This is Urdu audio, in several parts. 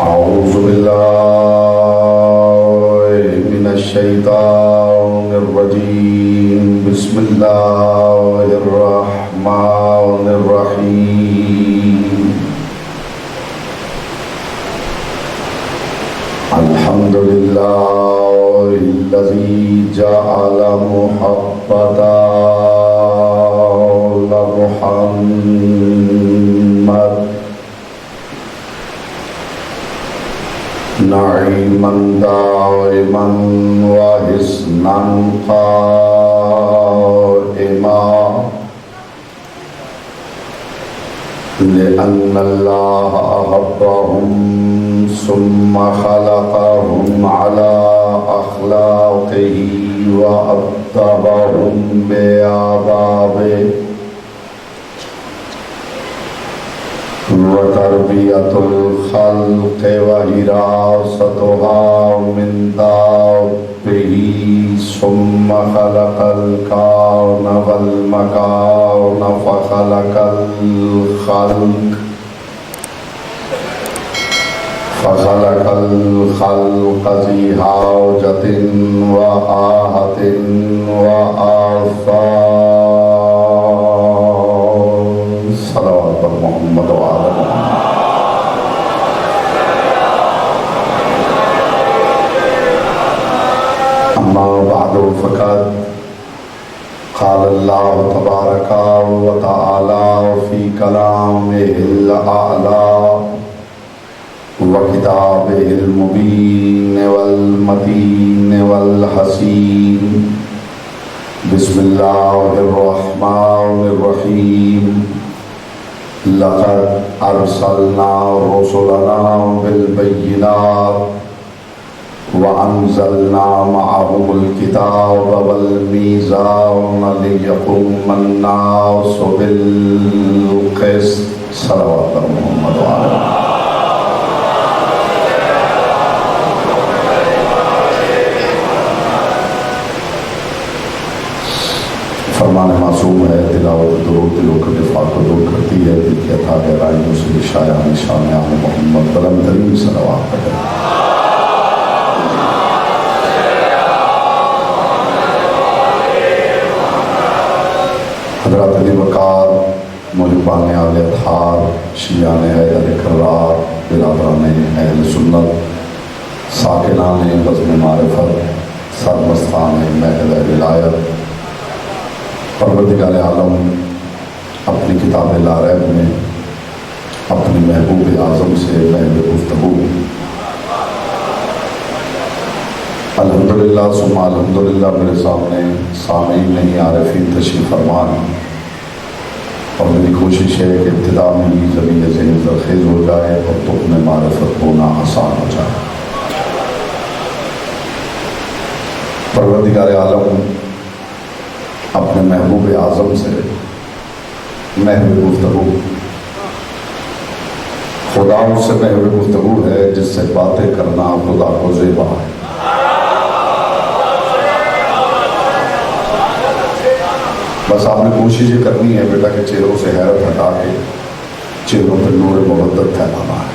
أعوذ بالله من الشيطان الرجيم بسم الله الرحمن الرحيم الحمد لله الذي جعل محبة محمد نعيما دائما وحسنا قائما لأن الله أحبهم ثم خلقهم على أخلاقه وأدبهم بآدابه وتربية الخلق وحراستها من دابه ثم خلق الكون والمكان فخلق الخلق ذي حاجة وآهة وآثار صلوات محمد وعلى محمد. أما بعد فقد قال الله تبارك وتعالى في كلامه الأعلى وكتابه المبين والمتين والحسين بسم الله الرحمن الرحيم لقد أرسلنا رسلنا بالبينات وأنزلنا معهم الكتاب والميزان ليقوم الناس بالقسط صلوات محمد وعلى محمد. فرمان معصوم ہے تلاوت درود دلوں کے دفاع کو دور کرتی ہے، دل کے اتھا گہرائیوں سے شایان شان آن محمد بلند ترین صلوات پڑھیں. حضرات علی وقار، محبان آل اطہار، شیعان حیدر کرار، برادران اہل سنت، ساکنان بزم معرفت، سرمستان محل ولایت، پروردگار عالم اپنی کتاب لا ریب میں اپنی محبوب اعظم سے محب گفتگو الحمدللہ ثم الحمدللہ میرے سامنے سامعین نہیں عارفین تشریف فرمان، اور میری کوشش ہے کہ ابتدا میں ہی زمین ذہن زرخیز ہو جائے اور تخم معرفت ہونا آسان ہو جائے. پروردگار عالم اپنے محبوب اعظم سے محب گفتگو، خدا اس سے محب گفتگو ہے جس سے باتیں کرنا خدا کو زیبا ہے. بس آپ نے کوشش یہ کرنی ہے بیٹا کہ چہروں سے حیرت ہٹا کے چہروں پہ نور محبت پھیلانا ہے.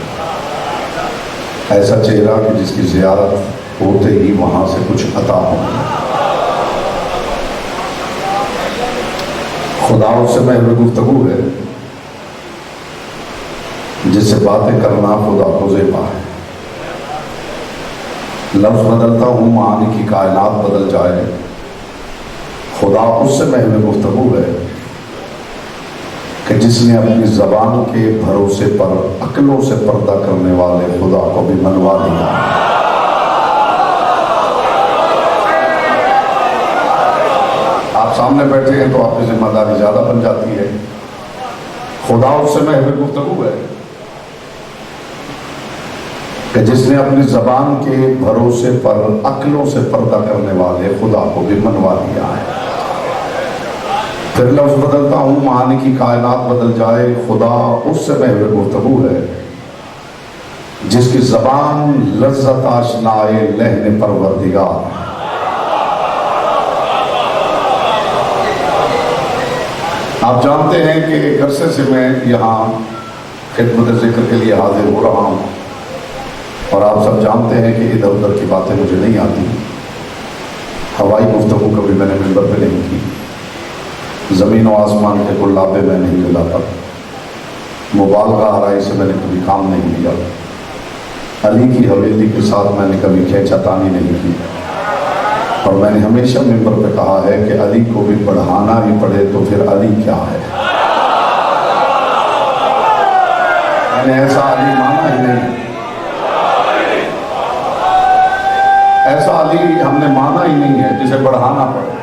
ایسا چہرہ کہ جس کی زیارت ہوتے ہی وہاں سے کچھ عطا ہو. خدا اس سے محب گفتگو ہے جس سے باتیں کرنا خدا کو زیبا ہے. لفظ بدلتا ہوں معانی کی کائنات بدل جائے. خدا اس سے محب گفتگو ہے کہ جس نے اپنی زبان کے بھروسے پر عقلوں سے پردہ کرنے والے خدا کو بھی منوا دیا. آپ سامنے بیٹھے ہیں تو آپ کی ذمہ داری زیادہ بن جاتی ہے. خدا اس سے محب گفتگو ہے کہ جس نے اپنی زبان کے بھروسے پر عقلوں سے پردہ کرنے والے خدا کو بھی منوا دیا ہے. پھر لفظ بدلتا ہوں معانی کی کائنات بدل جائے. خدا اس سے محب گفتگو ہے جس کی زبان لذت آشنائے لہن پروردگار. آپ جانتے ہیں کہ ایک عرصے سے میں یہاں خدمت ذکر کے لیے حاضر ہو رہا ہوں. اور آپ سب جانتے ہیں کہ ادھر ادھر کی باتیں مجھے نہیں آتی. ہوائی گفتگو کبھی میں نے منبر پہ نہیں کی، زمین و آسمان کے کلابے میں نہیں ملاتا، مبالغہ آرائی سے میں نے کبھی کام نہیں لیا، علی کی حویلی کے ساتھ میں نے کبھی کھینچا تانی نہیں کی. اور میں نے ہمیشہ منبر پہ کہا ہے کہ علی کو بھی بڑھانا ہی پڑے تو پھر علی کیا ہے. میں نے ایسا علی مانا ہی نہیں، ایسا علی ہم نے مانا ہی نہیں ہے جسے بڑھانا پڑے.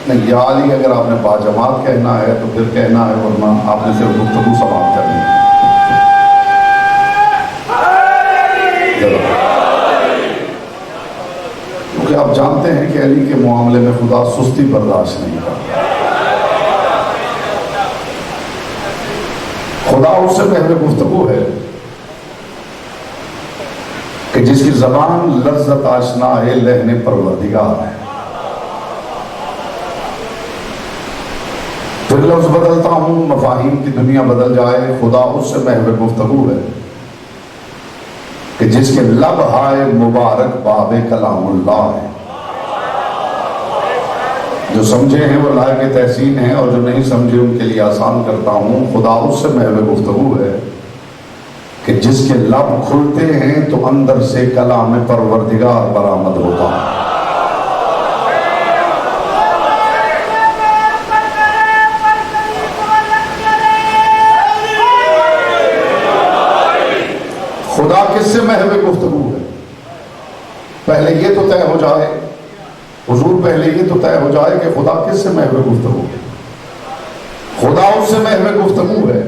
نہیں، یا علی اگر آپ نے باجماعت کہنا ہے تو پھر کہنا ہے، ورنہ آپ نے صرف گفتگو سماعت کرنی ہے. کیونکہ آپ جانتے ہیں کہ علی کے معاملے میں خدا سستی برداشت نہیں کرتا. خدا اس سے پہلے گفتگو ہے کہ جس کی زبان لذت آشنا ہے، لہن پروردگار ہے. پھر لفظ بدلتا ہوں، مفاہیم کی دنیا بدل جائے، خدا اس سے محو گفتگو ہے کہ جس کے لب ہائے مبارک باب کلام اللہ ہے. جو سمجھے ہیں وہ لائق تحسین ہیں، اور جو نہیں سمجھے ان کے لیے آسان کرتا ہوں. خدا اس سے محو گفتگو ہے کہ جس کے لب کھلتے ہیں تو اندر سے کلام پروردگار برآمد ہوتا ہے. خدا کس سے محو گفتگو ہے؟ پہلے یہ تو طے ہو جائے حضور، پہلے یہ تو طے ہو جائے کہ خدا کس سے محو گفتگو ہے. خدا اس سے محو گفتگو ہے.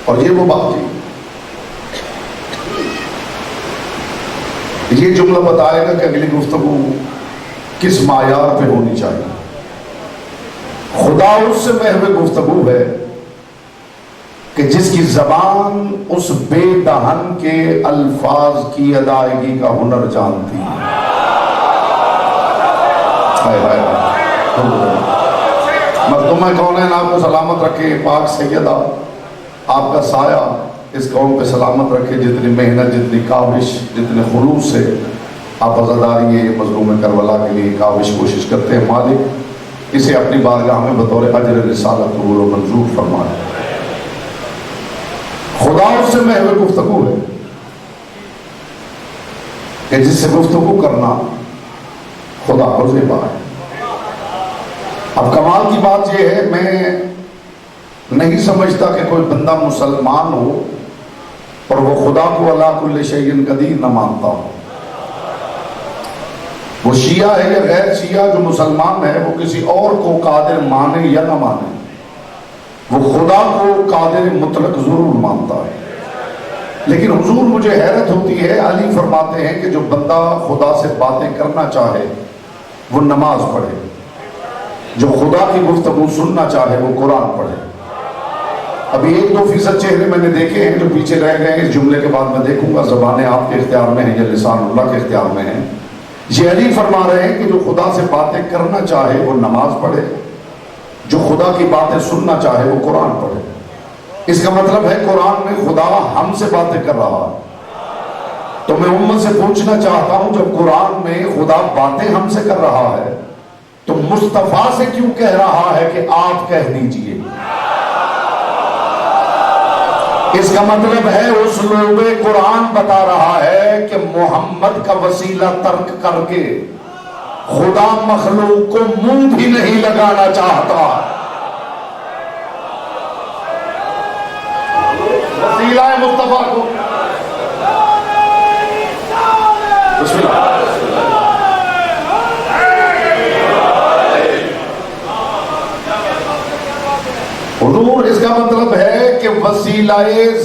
اور یہ وہ بات تھی، یہ جملہ بتائے گا کہ اگلی گفتگو کس معیار پہ ہونی چاہیے. خدا اس سے محو گفتگو ہے کہ جس کی زبان اس بے دہن کے الفاظ کی ادائیگی کا ہنر جانتی ہے. مخدومہ کونین آپ کو سلامت رکھے، پاک سیدہ آپ کا سایہ اس قوم پہ سلامت رکھے. جتنی محنت، جتنی کاوش، جتنے خلوص سے آپ عزاداری مظلوم کربلا کے لیے کاوش کوشش کرتے ہیں، مالک اسے اپنی بارگاہ میں بطور اجر رسالت قبول و منظور فرمائے. خدا اس سے محو گفتگو ہے کہ جس سے گفتگو کرنا خدا کو زیبا ہے. اب کمال کی بات یہ ہے، میں نہیں سمجھتا کہ کوئی بندہ مسلمان ہو اور وہ خدا کو علی کل شیء قدیر نہ مانتا ہو. وہ شیعہ ہے یا غیر شیعہ، جو مسلمان ہے وہ کسی اور کو قادر مانے یا نہ مانے، وہ خدا کو قادر مطلق ضرور مانتا ہے. لیکن حضور مجھے حیرت ہوتی ہے، علی فرماتے ہیں کہ جو بندہ خدا سے باتیں کرنا چاہے وہ نماز پڑھے، جو خدا کی گفتگو سننا چاہے وہ قرآن پڑھے. ابھی 1-2% چہرے میں نے دیکھے ہیں جو پیچھے رہ گئے. اس جملے کے بعد میں دیکھوں گا زبانیں آپ کے اختیار میں ہیں یا لسان اللہ کے اختیار میں ہیں. یہ علی فرما رہے ہیں کہ جو خدا سے باتیں کرنا چاہے وہ نماز پڑھے، جو خدا کی باتیں سننا چاہے وہ قرآن پڑھے. اس کا مطلب ہے قرآن میں خدا ہم سے باتیں کر رہا ہے. تو میں امت سے پوچھنا چاہتا ہوں، جب قرآن میں خدا باتیں ہم سے کر رہا ہے تو مصطفیٰ سے کیوں کہہ رہا ہے کہ آپ کہہ دیجئے؟ اس کا مطلب ہے اسلوب قرآن بتا رہا ہے کہ محمد کا وسیلہ ترک کر کے خدا مخلوق کو منہ بھی نہیں لگانا چاہتا. وسیلہ مصطفیٰ کو بسم اللہ. حضور اس کا مطلب ہے کہ وسیلہ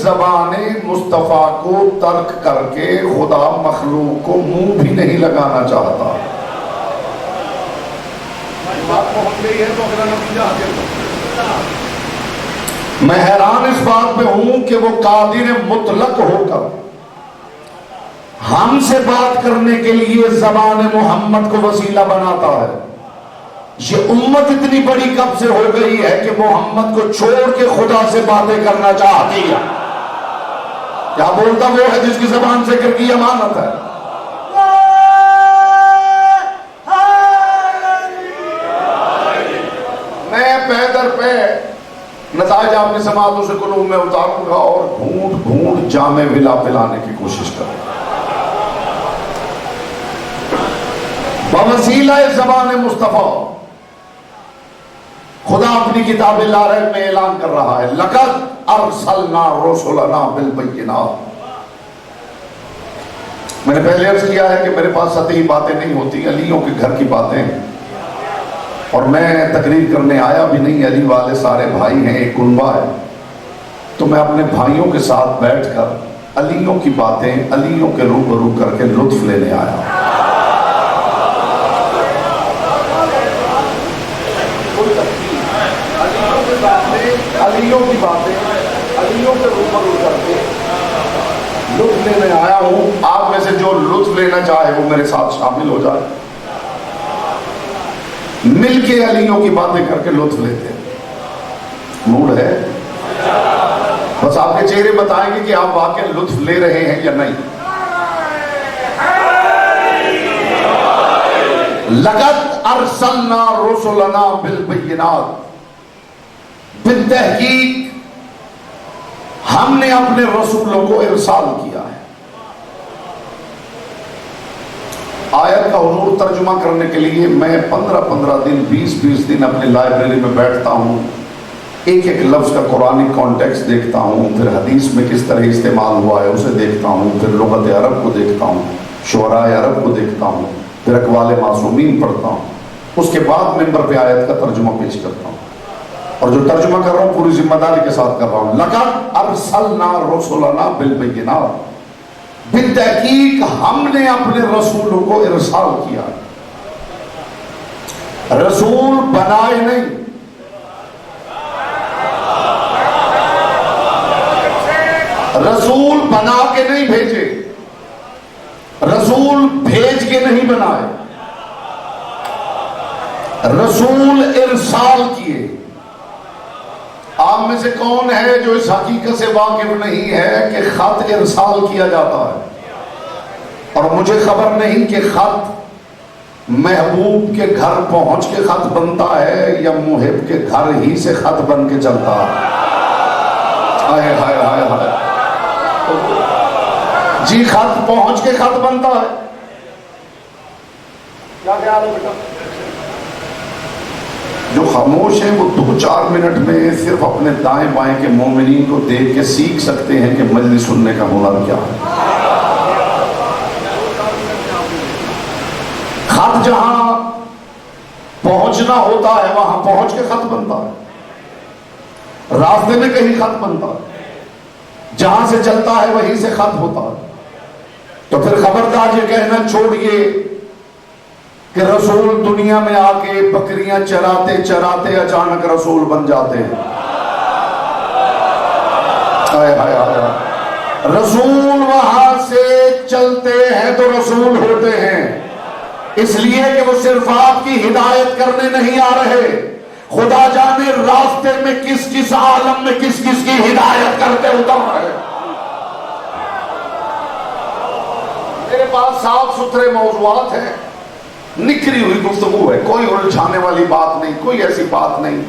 زبان مصطفیٰ کو ترک کر کے خدا مخلوق کو منہ بھی نہیں لگانا چاہتا. میں حیران اس بات پہ ہوں کہ وہ قادر مطلق ہو کر ہم سے بات کرنے کے لیے زبان محمد کو وسیلہ بناتا ہے. یہ امت اتنی بڑی کب سے ہو گئی ہے کہ محمد کو چھوڑ کے خدا سے باتیں کرنا چاہتی ہے. کیا بولتا وہ ہے جس کی زبان ذکر کی امانت ہے. میں پے در پہ نتائج آپ کی سماعتوں سے قلوب میں اتاروں گا اور گھونٹ گھونٹ جام ولا پلانے کی کوشش کروں گا. بوسیلہ زبان مصطفیٰ خدا اپنی کتاب لا ریب میں اعلان کر رہا ہے لقد ارسلنا رسلنا بالبینات. میں نے پہلے عرض کیا ہے کہ میرے پاس سطحی باتیں نہیں ہوتی، علیوں کے گھر کی باتیں، اور میں تقریر کرنے آیا بھی نہیں. علی والے سارے بھائی ہیں، ایک کنبہ ہے، تو میں اپنے بھائیوں کے ساتھ بیٹھ کر علیوں کی باتیں علیوں کے روبرو کر کے لطف لینے آیا. علیوں کی باتیں علیوں کے روبرو کر کے لطف لینے آیا ہوں. آپ میں سے جو لطف لینا چاہے وہ میرے ساتھ شامل ہو جائے. مل کے علیوں کی باتیں کر کے لطف لیتے ہیں. موڈ ہے؟ بس آپ کے چہرے بتائیں گے کہ آپ واقعی لطف لے رہے ہیں یا نہیں. لقد ارسلنا رسلنا بالبینات، بالتحقیق ہم نے اپنے رسولوں کو ارسال کیا ہے. آیت کا حضور ترجمہ کرنے کے لیے میں 15 دن 20 دن اپنی لائبریری میں بیٹھتا ہوں، ایک ایک لفظ کا قرآنی کانٹیکسٹ دیکھتا ہوں، پھر حدیث میں کس طرح استعمال ہوا ہے اسے دیکھتا ہوں، پھر لغت عرب کو دیکھتا ہوں، شعراء عرب کو دیکھتا ہوں، پھر اقوال معصومین پڑھتا ہوں. اس کے بعد منبر پہ آیت کا ترجمہ پیش کرتا ہوں، اور جو ترجمہ کر رہا ہوں پوری ذمہ داری کے ساتھ کر رہا ہوں. لقد ارسلنا رسلنا بالبینات، بالتحقیق ہم نے اپنے رسولوں کو ارسال کیا. رسول بنائے نہیں، رسول بنا کے نہیں بھیجے، رسول بھیج کے نہیں بنائے، رسول ارسال کیے. آپ میں سے کون ہے جو اس حقیقت سے واقف نہیں ہے کہ خط ارسال کیا جاتا ہے، اور مجھے خبر نہیں کہ خط محبوب کے گھر پہنچ کے خط بنتا ہے یا محب کے گھر ہی سے خط بن کے چلتا ہے. ہائے ہائے ہائے ہائے. جی خط پہنچ کے خط بنتا ہے. کیا خیال ہے بیٹا؟ جو خاموش ہیں وہ 2-4 منٹ میں صرف اپنے دائیں بائیں کے مومنین کو دیکھ کے سیکھ سکتے ہیں کہ مجلس سننے کا ہنر کیا ہے. خط جہاں پہنچنا ہوتا ہے وہاں پہنچ کے خط بنتا ہے. راستے میں کہیں خط بنتا ہے، جہاں سے چلتا ہے وہیں سے خط ہوتا ہے. تو پھر خبردار یہ کہنا چھوڑیے کہ رسول دنیا میں آ کے بکریاں چراتے چراتے اچانک رسول بن جاتے ہیں. رسول وہاں سے چلتے ہیں تو رسول ہوتے ہیں، اس لیے کہ وہ صرف آپ کی ہدایت کرنے نہیں آ رہے. خدا جانے راستے میں کس کس عالم میں کس کس کی ہدایت کرتے اتر رہے. میرے پاس صاف ستھرے موضوعات ہیں، نکھری ہوئی گفتگو ہے، کوئی الجھانے والی بات نہیں، کوئی ایسی بات نہیں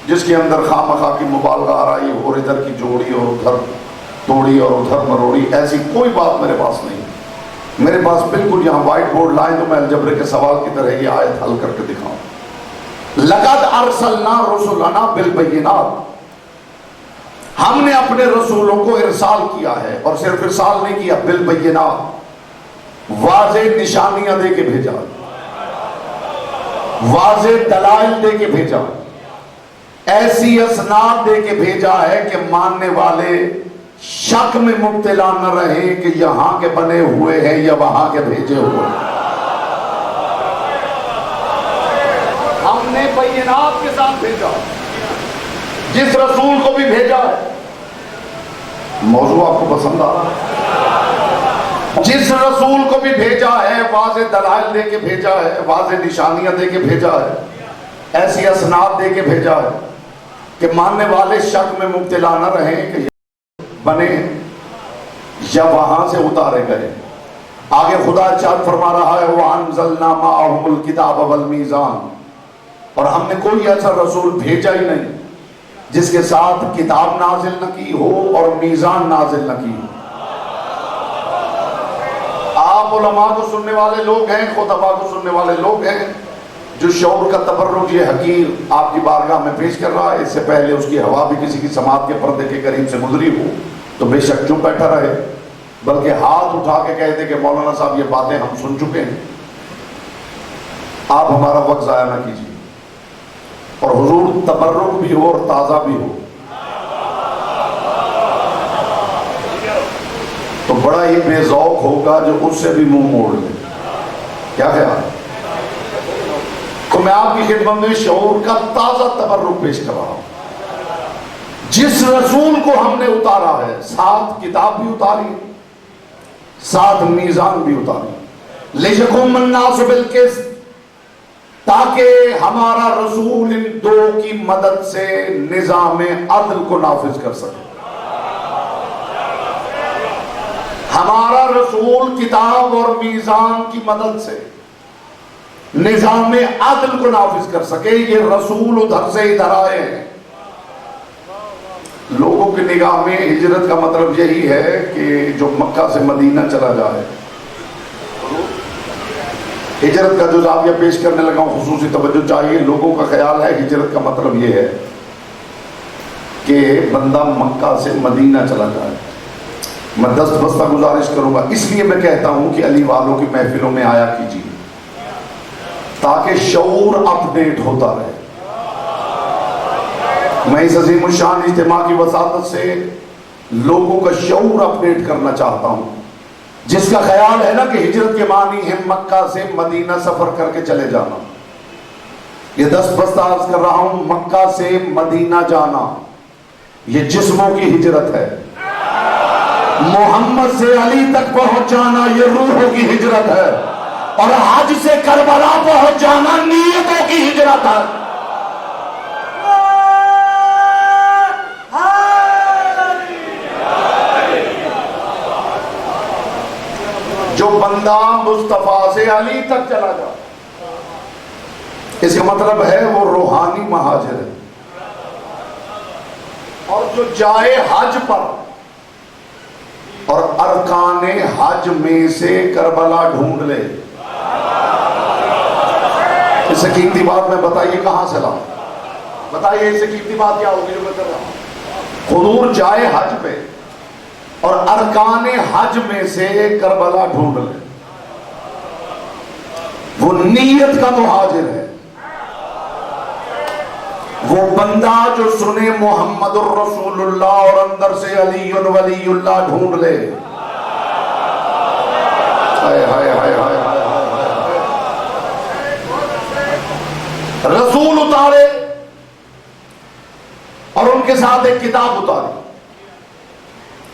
جس کے اندر خواہ مخواہ کی مبالغہ آرائی اور ادھر کی جوڑی اور ادھر توڑی اور ادھر مروڑی، ایسی کوئی بات میرے پاس نہیں. میرے پاس بالکل یہاں وائٹ بورڈ لائیں تو میں الجبرے کے سوال کی طرح یہ آیت حل کر کے دکھاؤں. لقد ارسلنا رسلنا بالبینات، ہم نے اپنے رسولوں کو ارسال کیا ہے، اور صرف ارسال نہیں کیا، بالبینات واضح نشانیاں دے کے بھیجا، واضح دلائل دے کے بھیجا، ایسی اسناد دے کے بھیجا ہے کہ ماننے والے شک میں مبتلا نہ رہے کہ یہاں کے بنے ہوئے ہیں یا وہاں کے بھیجے ہوئے ہیں. ہم نے بینات کے ساتھ بھیجا. جس رسول کو بھی بھیجا ہے، موضوع آپ کو پسند آ رہا ہے، جس رسول کو بھی بھیجا ہے واضح دلائل دے کے بھیجا ہے، واضح نشانیاں دے کے بھیجا ہے، ایسی اسناد دے کے بھیجا ہے کہ ماننے والے شک میں مبتلا نہ رہیں کہ بنے. جب وہاں سے اتارے گئے. آگے خدا ارشاد فرما رہا ہے وَأَنزَلْنَا مَعَهُمُ الْكِتَابَ وَالْمِيزَانَ، اور ہم نے کوئی ایسا رسول بھیجا ہی نہیں جس کے ساتھ کتاب نازل نہ کی ہو اور میزان نازل نہ کی ہو. آپ علماء کو سننے والے لوگ ہیں، خطباء کو سننے والے لوگ ہیں. جو شعور کا تبرج یہ حقیر آپ کی بارگاہ میں پیش کر رہا ہے، اس سے پہلے اس کی ہوا بھی کسی کی سماعت کے پردے کے قریب سے گزری ہو تو بے شک چپ بیٹھا رہے، بلکہ ہاتھ اٹھا کے کہہ دے کہ مولانا صاحب یہ باتیں ہم سن چکے ہیں، آپ ہمارا وقت ضائع نہ کیجیے. اور حضور تبرک بھی ہو اور تازہ بھی ہو تو بڑا ہی بے ذوق ہوگا جو اس سے بھی منہ موڑ لے. کیا خیال؟ تو میں آپ کی خدمت میں شعور کا تازہ تبرک پیش کر رہا ہوں. جس رسول کو ہم نے اتارا ہے، ساتھ کتاب بھی اتاری، ساتھ میزان بھی اتاری. لِيَحْكُمَ النَّاسُ بِالْقِسْطِ، تاکہ ہمارا رسول ان دو کی مدد سے نظام عدل کو نافذ کر سکے. ہمارا رسول کتاب اور میزان کی مدد سے نظام عدل کو نافذ کر سکے. یہ رسول ادھر سے ادھر آئے ہیں. لوگوں کی نگاہ میں ہجرت کا مطلب یہی ہے کہ جو مکہ سے مدینہ چلا جائے. ہجرت کا جو زاویہ پیش کرنے لگا ہوں خصوصی توجہ چاہیے. لوگوں کا خیال ہے ہجرت کا مطلب یہ ہے کہ بندہ مکہ سے مدینہ چلا جائے. میں دست بستہ گزارش کروں گا، اس لیے میں کہتا ہوں کہ علی والوں کی محفلوں میں آیا کیجیے تاکہ شعور اپ ڈیٹ ہوتا رہے. میں اس عظیم الشان اجتماع کی وساطت سے لوگوں کا شعور اپ ڈیٹ کرنا چاہتا ہوں. جس کا خیال ہے نا کہ ہجرت کے معنی ہے مکہ سے مدینہ سفر کر کے چلے جانا، یہ دست بستہ عرض کر رہا ہوں، مکہ سے مدینہ جانا یہ جسموں کی ہجرت ہے. محمد سے علی تک پہنچ جانا یہ روحوں کی ہجرت ہے. اور حج سے کربلا پہنچ جانا نیتوں کی ہجرت ہے. جو بندہ مصطفیٰ سے علی تک چلا جائے، اس کا مطلب ہے وہ روحانی مہاجر ہے. اور جو جائے حج پر اور ارکان حج میں سے کربلا ڈھونڈ لے، اس سے قیمتی بات میں بتائیے کہاں سے لاؤں؟ بتائیے اس سے قیمتی بات کیا ہوگی جو میں کر رہا ہوں؟ حضور جائے حج پہ اور ارکان حج میں سے کربلا ڈھونڈ لے، وہ نیت کا مہاجر ہے. وہ بندہ جو سنے محمد الرسول اللہ اور اندر سے علی ولی اللہ ڈھونڈ لے. ہائے ہائے ہائے ہائے ہائے. رسول اتارے اور ان کے ساتھ ایک کتاب اتاری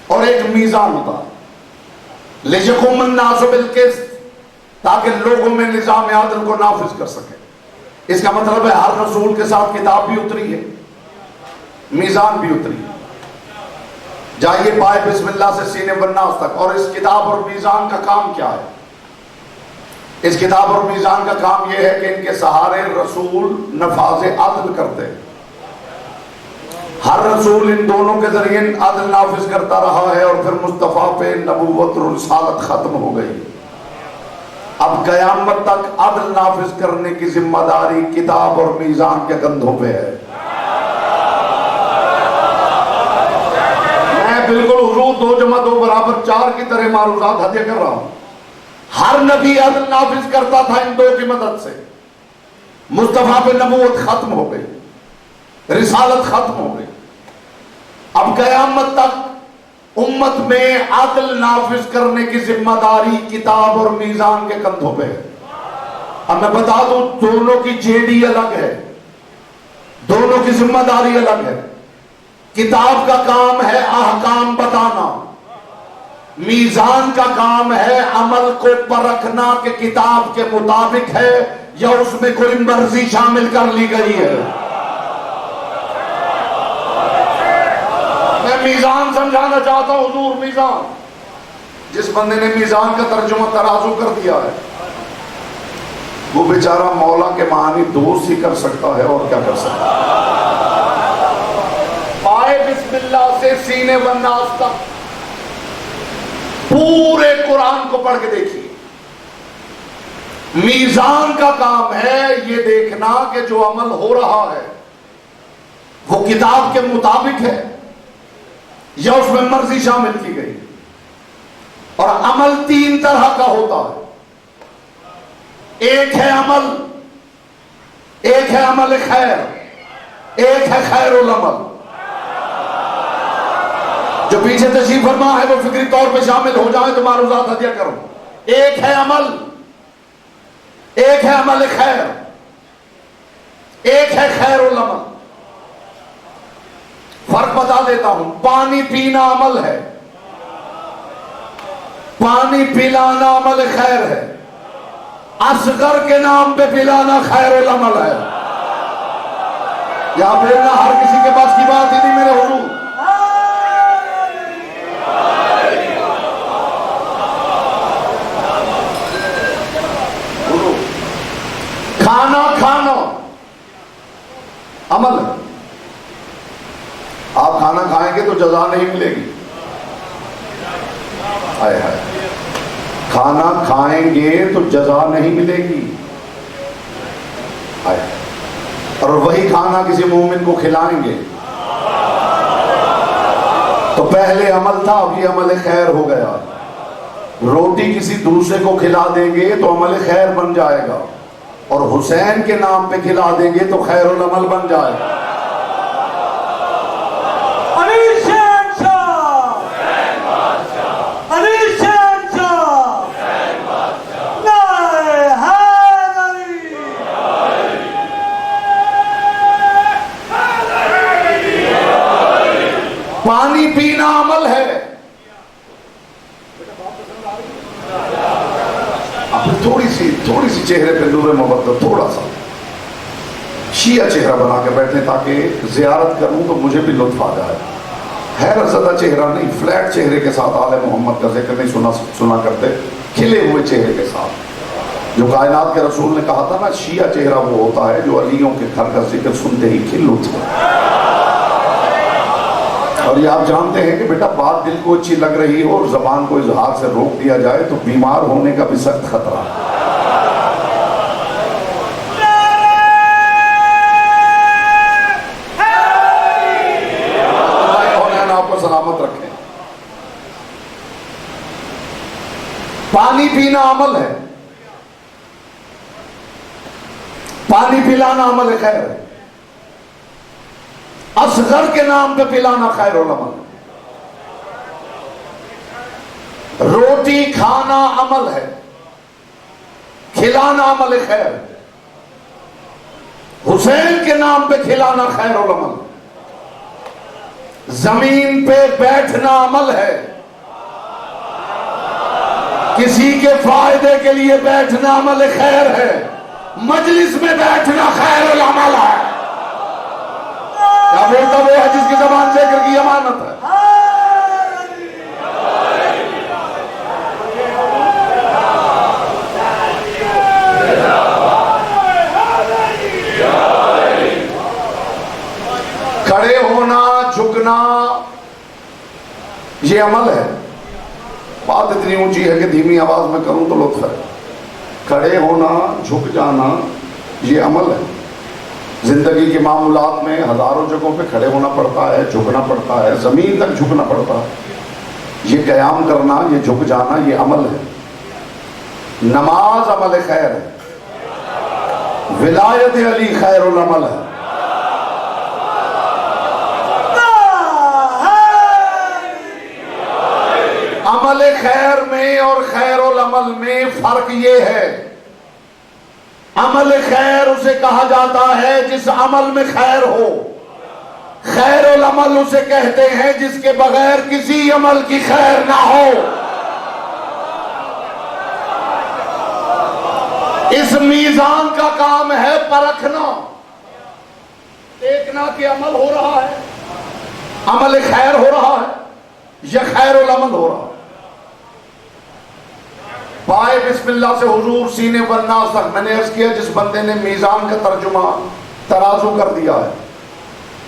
اور ایک میزان اتارا. لِيَحْكُمَ النَّاسُ بِالْقِسْطِ، تاکہ لوگوں میں نظام عدل کو نافذ کر سکے. اس کا مطلب ہے ہر رسول کے ساتھ کتاب بھی اتری ہے، میزان بھی اتری ہے. جائیے پائے بسم اللہ سے سینے والناس تک. اور اس کتاب اور میزان کا کام کیا ہے؟ اس کتاب اور میزان کا کام یہ ہے کہ ان کے سہارے رسول نفاذ عدل کرتے ہیں. ہر رسول ان دونوں کے ذریعے عدل نافذ کرتا رہا ہے اور پھر مصطفیٰ پہ نبوت اور رسالت ختم ہو گئی. اب قیامت تک عدل نافذ کرنے کی ذمہ داری کتاب اور میزان کے کندھوں پہ ہے. میں بالکل حضور 2+2 = 4 کی طرح معروضات ہدیہ کر رہا ہوں. ہر نبی عدل نافذ کرتا تھا ان دو کی مدد سے. مصطفیٰ پہ نبوت ختم ہو گئی، رسالت ختم ہو گئی. اب قیامت تک امت میں عدل نافذ کرنے کی ذمہ داری کتاب اور میزان کے کندھوں پہ ہے. اب میں بتا دوں دونوں کی جیڈی الگ ہے، دونوں کی ذمہ داری الگ ہے. کتاب کا کام ہے احکام بتانا، میزان کا کام ہے عمل کو پرکھنا کہ کتاب کے مطابق ہے یا اس میں کوئی مرضی شامل کر لی گئی ہے. میں میزان سمجھانا چاہتا ہوں. حضور میزان جس بندے نے میزان کا ترجمہ ترازو کر دیا ہے وہ بیچارہ مولا کے معنی دوست ہی کر سکتا ہے، اور کیا کر سکتا ہے؟ پائے بسم اللہ سے سینے والناس تک پورے قرآن کو پڑھ کے دیکھیے۔ میزان کا کام ہے یہ دیکھنا کہ جو عمل ہو رہا ہے وہ کتاب کے مطابق ہے یا اس میں مرضی شامل کی گئی۔ اور عمل تین طرح کا ہوتا ہے، ایک ہے عمل خیر، ایک ہے خیر العمل۔ جو پیچھے تشریف فرما ہے وہ فکری طور پہ شامل ہو جائے تو معروضات ہدیہ کرو۔ ایک ہے عمل خیر، ایک ہے خیر العمل۔ فرق بتا دیتا ہوں، پانی پینا عمل ہے، پانی پلانا عمل خیر ہے، اصغر کے نام پہ پلانا خیر العمل ہے۔ یہاں پھیرنا ہر کسی کے پاس کی بات ہی نہیں میرے حضور۔ کھانا عمل ہے، آپ کھانا کھائیں گے تو جزا نہیں ملے گی۔ ہائے ہائے، کھانا کھائیں گے تو جزا نہیں ملے گی۔ اور وہی کھانا کسی مومن کو کھلائیں گے تو پہلے عمل تھا، اب یہ عمل خیر ہو گیا۔ روٹی کسی دوسرے کو کھلا دیں گے تو عمل خیر بن جائے گا، اور حسین کے نام پہ کھلا دیں گے تو خیر العمل بن جائے گا۔ پانی پینا عمل ہے، تھوڑی سی چہرے پہ نور محبت، تھوڑا سا شیعہ چہرہ بنا کے بیٹھے تاکہ زیارت کروں تو مجھے بھی لطف آ جائے۔ حیرت زدہ چہرہ نہیں، فلیٹ چہرے کے ساتھ آل محمد کا ذکر نہیں سنا کرتے، کھلے ہوئے چہرے کے ساتھ۔ جو کائنات کے رسول نے کہا تھا نا، شیعہ چہرہ وہ ہوتا ہے جو علیوں کے گھر کا ذکر سنتے ہی کھل اٹھتا۔ اور یہ آپ جانتے ہیں کہ بیٹا بات دل کو اچھی لگ رہی ہو اور زبان کو اظہار سے روک دیا جائے تو بیمار ہونے کا بھی سخت خطرہ ہے۔ آپ کو سلامت رکھیں۔ پانی پینا عمل ہے، پانی پلانا عمل خیر ہے، اصغر کے نام پہ پلانا خیر العمل۔ روٹی کھانا عمل ہے، کھلانا عمل خیر ہے، حسین کے نام پہ کھلانا خیر العمل۔ زمین پہ بیٹھنا عمل ہے، کسی کے فائدے کے لیے بیٹھنا عمل خیر ہے، مجلس میں بیٹھنا خیر العمل ہے۔ کیا بولتا وہ ہے جس کی زبان ذکر کی امانت ہے؟ کھڑے ہونا، جھکنا، یہ عمل ہے۔ بات اتنی اونچی ہے کہ دھیمی آواز میں کروں تو لطف ہے۔ کھڑے ہونا، جھک جانا، یہ عمل ہے۔ زندگی کے معاملات میں ہزاروں جگہوں پہ کھڑے ہونا پڑتا ہے، جھکنا پڑتا ہے، زمین تک جھکنا پڑتا ہے۔ یہ قیام کرنا، یہ جھک جانا، یہ عمل ہے۔ نماز عمل خیر ہے، ولایت علی خیر العمل ہے۔ عمل خیر میں اور خیر العمل میں فرق یہ ہے، عمل خیر اسے کہا جاتا ہے جس عمل میں خیر ہو، خیر العمل اسے کہتے ہیں جس کے بغیر کسی عمل کی خیر نہ ہو۔ اس میزان کا کام ہے پرکھنا، دیکھنا کہ عمل ہو رہا ہے، عمل خیر ہو رہا ہے یا خیر العمل ہو رہا ہے۔ پائے بسم اللہ سے حضور سینے والناس تک. میں نے عرض کیا جس بندے نے میزان کا ترجمہ ترازو کر دیا ہے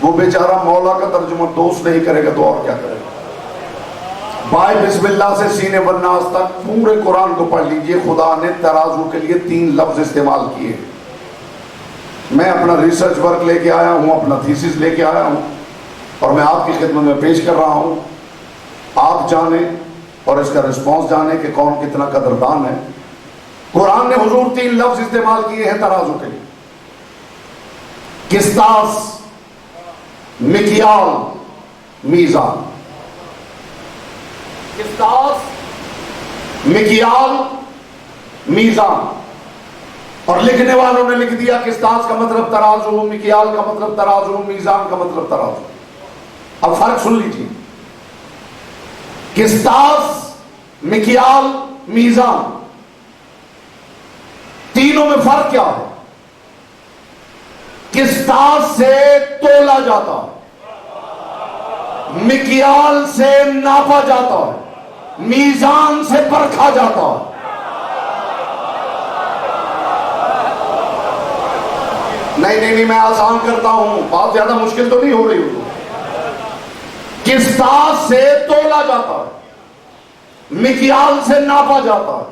وہ بیچارہ مولا کا ترجمہ دوست نہیں کرے گا تو اور کیا کرے گا. بائے بسم اللہ سے سینے والناس تک پورے قرآن کو پڑھ لیجئے. خدا نے ترازو کے لیے 3 لفظ استعمال کیے. میں اپنا ریسرچ ورک لے کے آیا ہوں, اپنا تھیسس لے کے آیا ہوں, اور میں آپ کی خدمت میں پیش کر رہا ہوں. آپ جانیں اور اس کا رسپانس جانیں کہ کون کتنا قدردان ہے. قرآن نے حضور 3 لفظ استعمال کیے ہیں ترازو کے لیے. قسطاس, مکیال, میزان. قسطاس, مکیال, میزان. اور لکھنے والوں نے لکھ دیا قسطاس کا مطلب ترازو, مکیال کا مطلب ترازو, میزان کا مطلب ترازو. اب فرق سن لیجیے. قسطاس, مکیال, میزان, تینوں میں فرق کیا ہے؟ قسطاس سے تولا جاتا ہے, مکیال سے ناپا جاتا ہے, میزان سے پرکھا جاتا ہے. نہیں میں آسان کرتا ہوں, بات زیادہ مشکل تو نہیں ہو رہی ہو. قسطاس سے تولا جاتا ہے, مکیال سے ناپا جاتا ہے,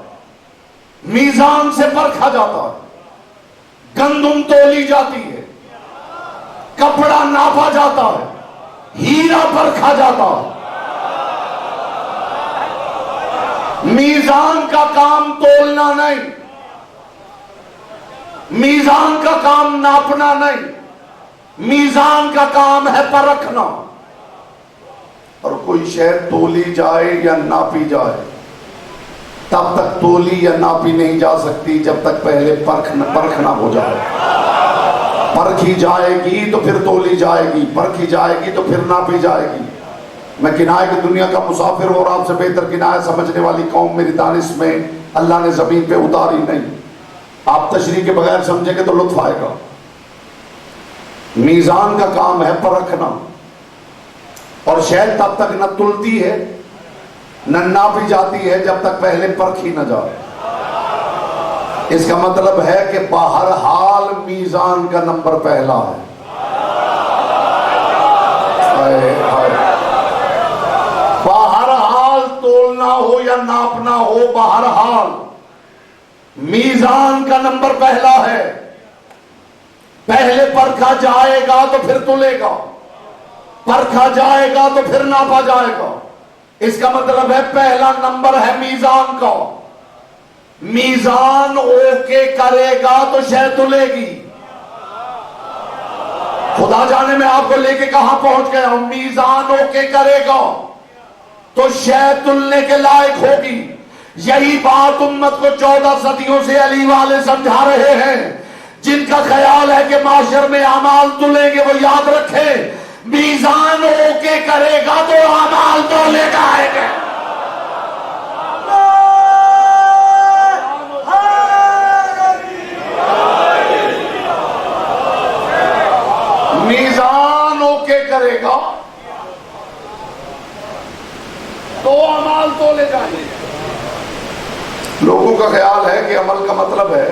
میزان سے پرکھا جاتا ہے. گندم تولی جاتی ہے, کپڑا ناپا جاتا ہے, ہیرا پرکھا جاتا ہے. میزان کا کام تولنا نہیں, میزان کا کام ناپنا نہیں, میزان کا کام ہے پرکھنا. اور کوئی شے تولی جائے یا ناپی جائے تب تک تولی یا ناپی نہیں جا سکتی جب تک پہلے پرکھنا ہو جائے. پرکھی جائے گی تو پھر تولی جائے گی, پرکھی جائے گی تو پھر ناپی جائے گی. میں کنائے کی دنیا کا مسافر ہوں, اور آپ سے بہتر کنائے سمجھنے والی قوم میری دانش میں اللہ نے زمین پہ اتاری نہیں. آپ تشریح کے بغیر سمجھیں گے تو لطف آئے گا. میزان کا کام ہے پرکھنا, اور شے تب تک نہ تلتی ہے نہ ناپی جاتی ہے جب تک پہلے پرکھی نہ جائے. اس کا مطلب ہے کہ بہرحال میزان کا نمبر پہلا ہے. بہرحال تولنا ہو یا ناپنا ہو, بہرحال میزان کا نمبر پہلا ہے. پہلے پرکھا جائے گا تو پھر تلے گا, پرکھا جائے گا تو پھر ناپا جائے گا. اس کا مطلب ہے پہلا نمبر ہے میزان کا. میزان اوکے کرے گا تو شے تلے گی. خدا جانے میں آپ کو لے کے کہاں پہنچ گیا ہوں. میزان اوکے کرے گا تو شے تلنے کے لائق ہوگی. یہی بات امت کو 14 صدیوں سے علی والے سمجھا رہے ہیں. جن کا خیال ہے کہ معاشر میں اعمال تلیں گے وہ یاد رکھیں میزان اوکے کرے گا تو اعمال تولے جائیں گے. میزان اوکے کرے گا تو اعمال تولے جائیں گے. لوگوں کا خیال ہے کہ عمل کا مطلب ہے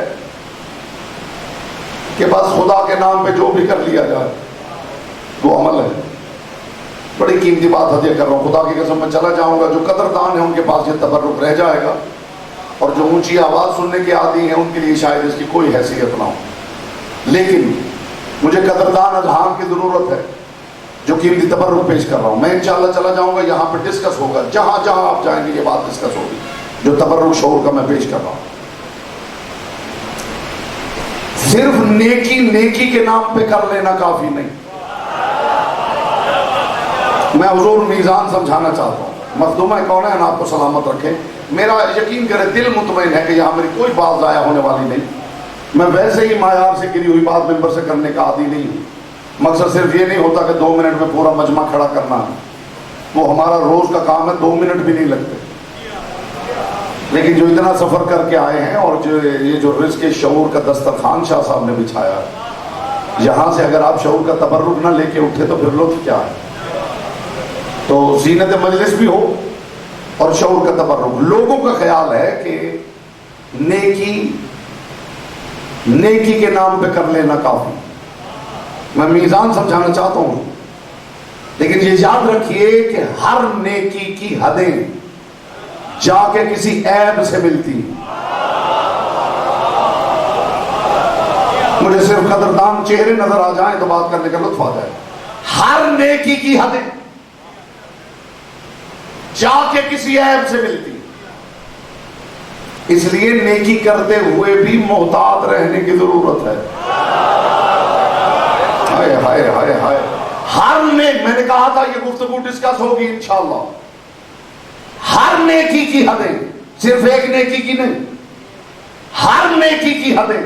کہ بس خدا کے نام پہ جو بھی کر لیا جائے وہ عمل ہے. بڑی قیمتی بات ہدیہ کر رہا ہوں, خدا کی قسم میں چلا جاؤں گا. جو قدردان ہیں ان کے پاس یہ تبرک رہ جائے گا, اور جو اونچی آواز سننے کے عادی ہیں ان کے لیے شاید اس کی کوئی حیثیت نہ ہو. لیکن مجھے قدردان اذہان کی ضرورت ہے جو قیمتی تبرک پیش کر رہا ہوں. میں انشاءاللہ چلا جاؤں گا, یہاں پہ ڈسکس ہوگا, جہاں جہاں آپ جائیں گے یہ بات ڈسکس ہوگی جو تبرک شعور کا میں پیش کر رہا ہوں. صرف نیکی کے نام پہ کر لینا کافی نہیں. میں حضور میزان سمجھانا چاہتا ہوں. مخدومہ کون ہے, آپ کو سلامت رکھے. میرا یقین کرے دل مطمئن ہے کہ یہاں میری کوئی بات ضائع ہونے والی نہیں. میں ویسے ہی معیار سے گری ہوئی بات ممبر سے کرنے کا عادی نہیں ہوں. مقصد صرف یہ نہیں ہوتا کہ 2 منٹ میں پورا مجمع کھڑا کرنا ہے, وہ ہمارا روز کا کام ہے, 2 منٹ بھی نہیں لگتے. لیکن جو اتنا سفر کر کے آئے ہیں اور یہ جو رزق شعور کا دسترخوان شاہ صاحب نے بچھایا ہے, یہاں سے اگر آپ شعور کا تبرک نہ لے کے اٹھے تو پھر لطف کیا ہے. تو زینت مجلس بھی ہو اور شعور کا تبرک. لوگوں کا خیال ہے کہ نیکی کے نام پہ کر لینا کافی. میں میزان سمجھانا چاہتا ہوں، لیکن یہ یاد رکھیے کہ ہر نیکی کی حدیں جا کے کسی عیب سے ملتی. مجھے صرف قدردان چہرے نظر آ جائیں تو بات کرنے کا لطف آ جائے. ہر نیکی کی حدیں جا کے کسی عیب سے ملتی. اس لیے نیکی کرتے ہوئے بھی محتاط رہنے کی ضرورت ہے. ہائے ہائے ہائے ہائے. ہر نیک، میں نے کہا تھا یہ گفتگو ڈسکس ہوگی انشاءاللہ. ہر نیکی کی حدیں، صرف ایک نیکی کی نہیں، ہر نیکی کی حدیں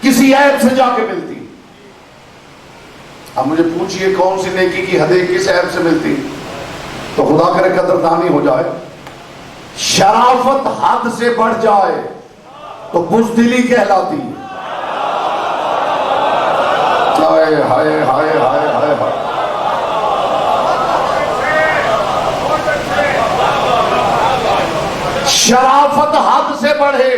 کسی عیب سے جا کے ملتی. اب مجھے پوچھئے کون سی نیکی کی حدیں کس عیب سے ملتی؟ تو خدا کرے قدردانی ہو جائے. شرافت حد سے بڑھ جائے تو بزدلی کہلاتی. ہائے ہائے ہائے ہائے ہائے ہائے. شرافت حد سے بڑھے.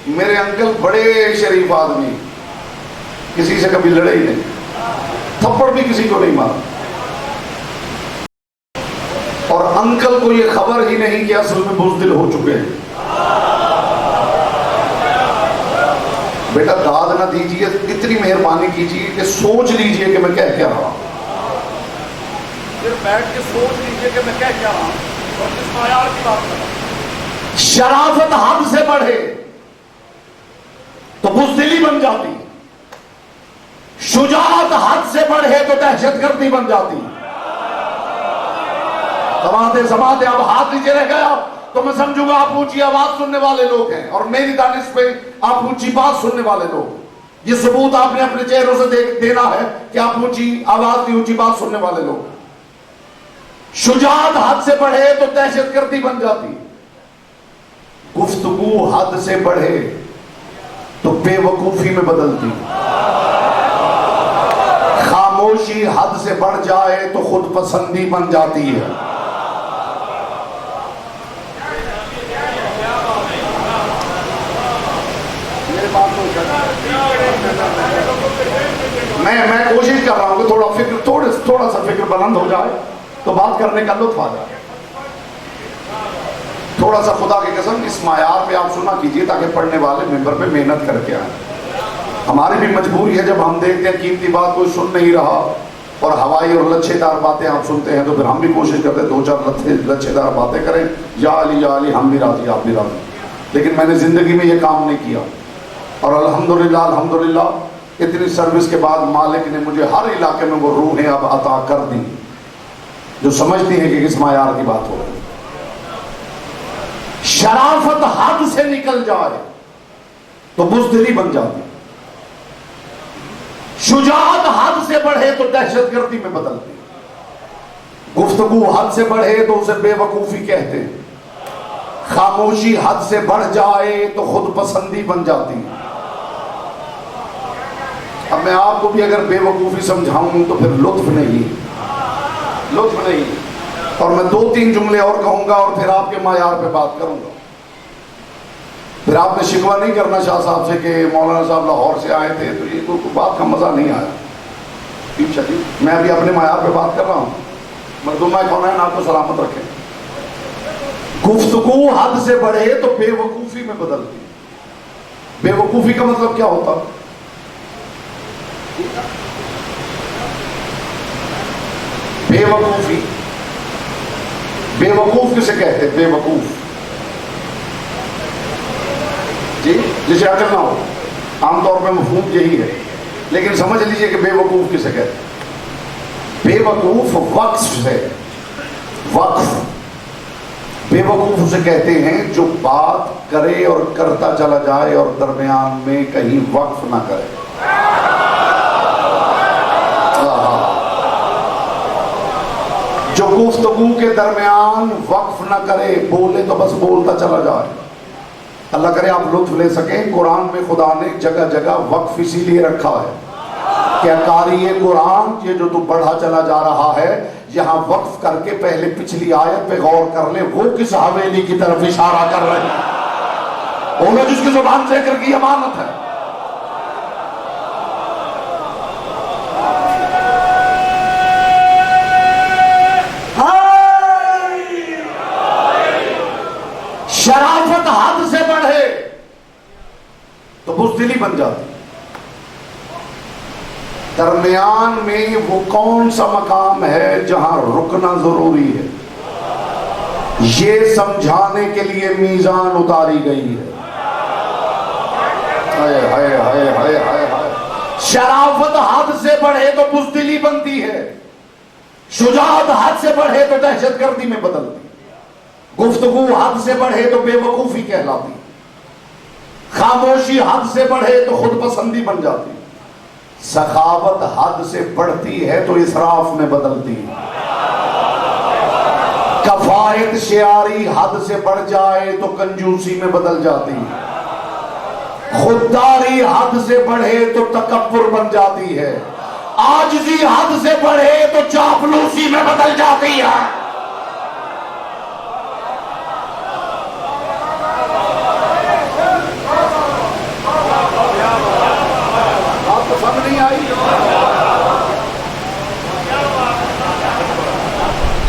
میرے انکل بڑے شریف آدمی، کسی سے کبھی لڑے ہی نہیں، تھپڑ بھی کسی کو نہیں مارا، اور انکل کو یہ خبر ہی نہیں کہ اصل میں بزدل ہو چکے ہیں. بیٹا داد نہ دیجیے، اتنی مہربانی کیجیے کہ سوچ لیجیے کہ میں کہہ کیا رہا ہوں. پھر بیٹھ کے سوچ لیجیے کہ میں کہہ کیا رہا ہوں اور کس معیار کی بات کر رہا ہوں. شرافت حد سے بڑھے تو بزدلی بن جاتی. شجاعت حد سے بڑھے تو دہشت گردی بن جاتی. سماتے اب ہاتھ نیچے رہ گیا تو میں سمجھوں گا آپ اونچی آواز سننے والے لوگ ہیں، اور میری دانش پہ آپ اونچی بات سننے والے لوگ. یہ ثبوت آپ نے اپنے چہروں سے دینا ہے کہ آپ اونچی آواز کی اونچی بات سننے والے لوگ. شجاعت حد سے بڑھے تو دہشت گردی بن جاتی. گفتگو حد سے بڑھے تو بے وقوفی میں بدلتی. خاموشی حد سے بڑھ جائے تو خود پسندی بن جاتی ہے. میں کوشش کر رہا ہوں کہ تھوڑا سا فکر بلند ہو جائے تو بات کرنے کا لطف آ جائے. تھوڑا سا خدا کی قسم اس معیار پہ آپ سنا کیجئے تاکہ پڑھنے والے ممبر پہ محنت کر کے آئیں. ہماری بھی مجبوری ہے جب ہم دیکھتے ہیں قیمتی بات کوئی سن نہیں رہا اور ہوائی اور لچھے دار باتیں آپ سنتے ہیں تو پھر ہم بھی کوشش کرتے ہیں دو چار لچھے دار باتیں کریں. یا علی ہم بھی راضی آپ بھی راضی. لیکن میں نے زندگی میں یہ کام نہیں کیا، اور الحمدللہ اتنی سروس کے بعد مالک نے مجھے ہر علاقے میں وہ روحیں اب عطا کر دی جو سمجھتی ہیں کہ کس معیار کی بات ہو رہی ہے. شرافت حد سے نکل جائے تو بزدلی بن جاتی. شجاعت حد سے بڑھے تو دہشت گردی میں بدلتی. گفتگو حد سے بڑھے تو اسے بے وقوفی کہتے ہیں. خاموشی حد سے بڑھ جائے تو خود پسندی بن جاتی. اب میں آپ کو بھی اگر بے وقوفی سمجھاؤں تو پھر لطف نہیں. اور میں 2-3 جملے اور کہوں گا اور پھر آپ کے معیار پہ بات کروں گا. پھر آپ نے شکوہ نہیں کرنا شاہ صاحب سے کہ مولانا صاحب لاہور سے آئے تھے تو یہ کوئی بات کا مزہ نہیں آیا. میں ابھی اپنے معیار پہ بات کر رہا ہوں. مردمہ کونین آپ کو سلامت رکھیں. گفتگو حد سے بڑھے تو بے وقوفی میں بدلتی. بے وقوفی کا مطلب کیا ہوتا؟ بے وقوفی، بے وقوف کسے کہتے ہیں؟ بے وقوف جی جسے عقل نہ ہو. عام طور پہ مفہوم یہی ہے، لیکن سمجھ لیجئے کہ بے وقوف کسے کہتے ہیں. بے وقوف وقف سے، وقف بے وقوف اسے کہتے ہیں جو بات کرے اور کرتا چلا جائے اور درمیان میں کہیں وقف نہ کرے. جو گفتگو کے درمیان وقف نہ کرے، بولے تو بس بولتا چلا جائے. اللہ کرے آپ لطف لے سکیں. قرآن میں خدا نے جگہ جگہ وقف اسی لیے رکھا ہے کہ قاری قرآن یہ جو تو بڑھا چلا جا رہا ہے یہاں وقف کر کے پہلے پچھلی آیت پہ غور کر لے، وہ کس حویلی کی طرف اشارہ کر رہے ہیں؟ وہ جس کی زبان ذکر کی امانت ہے۔ شرافت حد سے بڑھے تو بزدلی بن جاتی۔ درمیان میں وہ کون سا مقام ہے جہاں رکنا ضروری ہے، یہ سمجھانے کے لیے میزان اتاری گئی ہے۔ ہائے ہائے ہائے ہائے ہائے ہائے۔ شرافت حد سے بڑھے تو بزدلی بنتی ہے، شجاعت حد سے بڑھے تو دہشت گردی میں بدلتی، گفتگو حد سے بڑھے تو بے وقوفی کہلاتی، خاموشی حد سے بڑھے تو خود پسندی بن جاتی، سخاوت حد سے بڑھتی ہے تو اسراف میں بدلتی، کفایت شعاری حد سے بڑھ جائے تو کنجوسی میں بدل جاتی، خودداری حد سے بڑھے تو تکبر بن جاتی ہے، عاجزی حد سے بڑھے تو چاپلوسی میں بدل جاتی ہے۔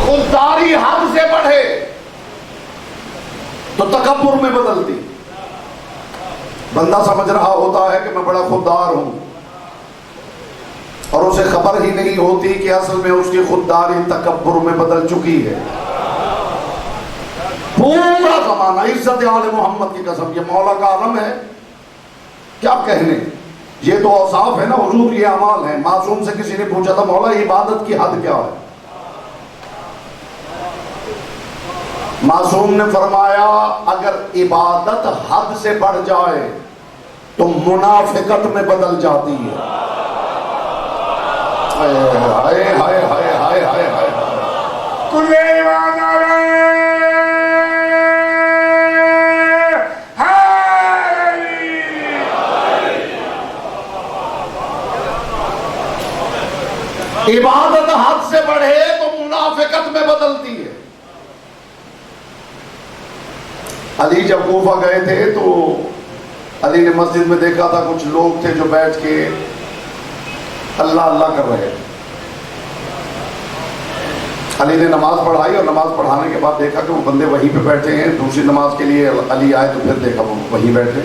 خودداری حد سے بڑھے تو تکبر میں بدلتی، بندہ سمجھ رہا ہوتا ہے کہ میں بڑا خوددار ہوں اور اسے خبر ہی نہیں ہوتی کہ اصل میں اس کی خودداری تکبر میں بدل چکی ہے۔ پورا زمانہ عزت آل محمد کی قسم، یہ مولا کا عالم ہے، کیا کہنے، یہ تو اوصاف ہے نا حضور، یہ اعمال ہیں۔ معصوم سے کسی نے پوچھا تھا مولا عبادت کی حد کیا ہے؟ معصوم نے فرمایا اگر عبادت حد سے بڑھ جائے تو منافقت میں بدل جاتی ہے۔ ہائے ہائے ہائے ہائے ہائے ہائے کل ایمان عبادت حد سے بڑھے تو منافقت میں بدلتی ہے۔ علی جب کوفہ گئے تھے تو علی نے مسجد میں دیکھا تھا کچھ لوگ تھے جو بیٹھ کے اللہ اللہ کر رہے۔ علی نے نماز پڑھائی اور نماز پڑھانے کے بعد دیکھا کہ وہ بندے وہیں پہ بیٹھے ہیں، دوسری نماز کے لیے علی آئے تو پھر دیکھا وہ وہیں بیٹھے۔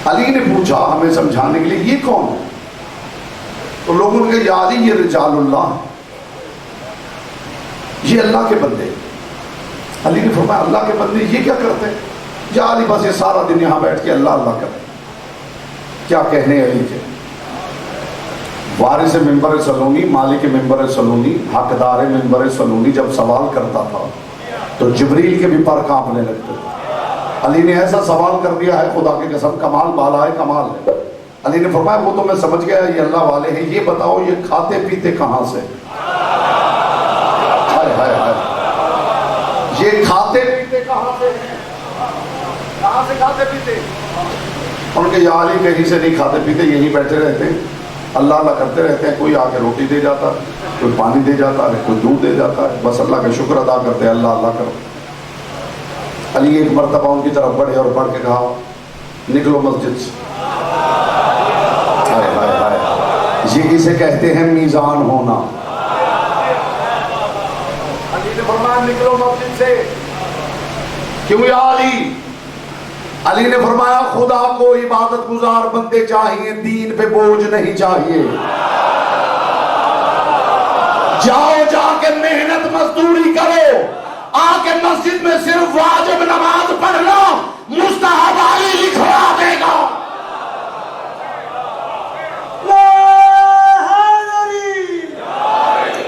علی نے پوچھا ہمیں سمجھانے کے لیے یہ کون ہے؟ تو لوگوں نے کہا یا علی یہ رجال اللہ، یہ اللہ کے بندے۔ علی نے فرمایا اللہ کے بندے یہ کیا کرتے ہیں؟ یا علی بس یہ سارا دن یہاں بیٹھ کے اللہ اللہ کرتے۔ کیا کہنے علی کے، وارث منبر سلونی، مالک منبر سلونی، حقدار منبر سلونی جب سوال کرتا تھا تو جبریل کے بھی پر کانپنے لگتے تھے۔ علی نے ایسا سوال کر دیا ہے خدا کی قسم، کمال بالا ہے، کمال ہے۔ علی نے فرمایا وہ تو میں سمجھ گیا یہ اللہ والے ہیں، یہ بتاؤ یہ کھاتے پیتے کہاں سے؟ ہائے ہائے ہائے، یہ کھاتے پیتے کہاں سے ہیں؟ کہاں سے کھاتے پیتے؟ ان کے یا علی کہیں سے نہیں کھاتے پیتے، یہیں بیٹھے رہتے ہیں، اللہ اللہ کرتے رہتے ہیں، کوئی آ کے روٹی دے جاتا ہے، کوئی پانی دے جاتا ہے، کوئی دودھ دے جاتا ہے، بس اللہ کا شکر ادا کرتے ہیں، اللہ اللہ کرو۔ علی ایک مرتبہ ان کی طرف بڑھے اور بڑھ کے کہا نکلو مسجد سے۔ ہائے ہائے ہائے، یہ اسے کہتے ہیں میزان ہونا۔ علی نے فرمایا نکلو مسجد سے۔ کیوں یا علی؟ علی نے فرمایا خدا کو عبادت گزار بندے چاہیے، دین پہ بوجھ نہیں چاہیے۔ جاؤ جا کے محنت مزدوری کرو، آ کے مسجد میں صرف واجب نماز پڑھ لو، مستحب علی لکھوا دے گا۔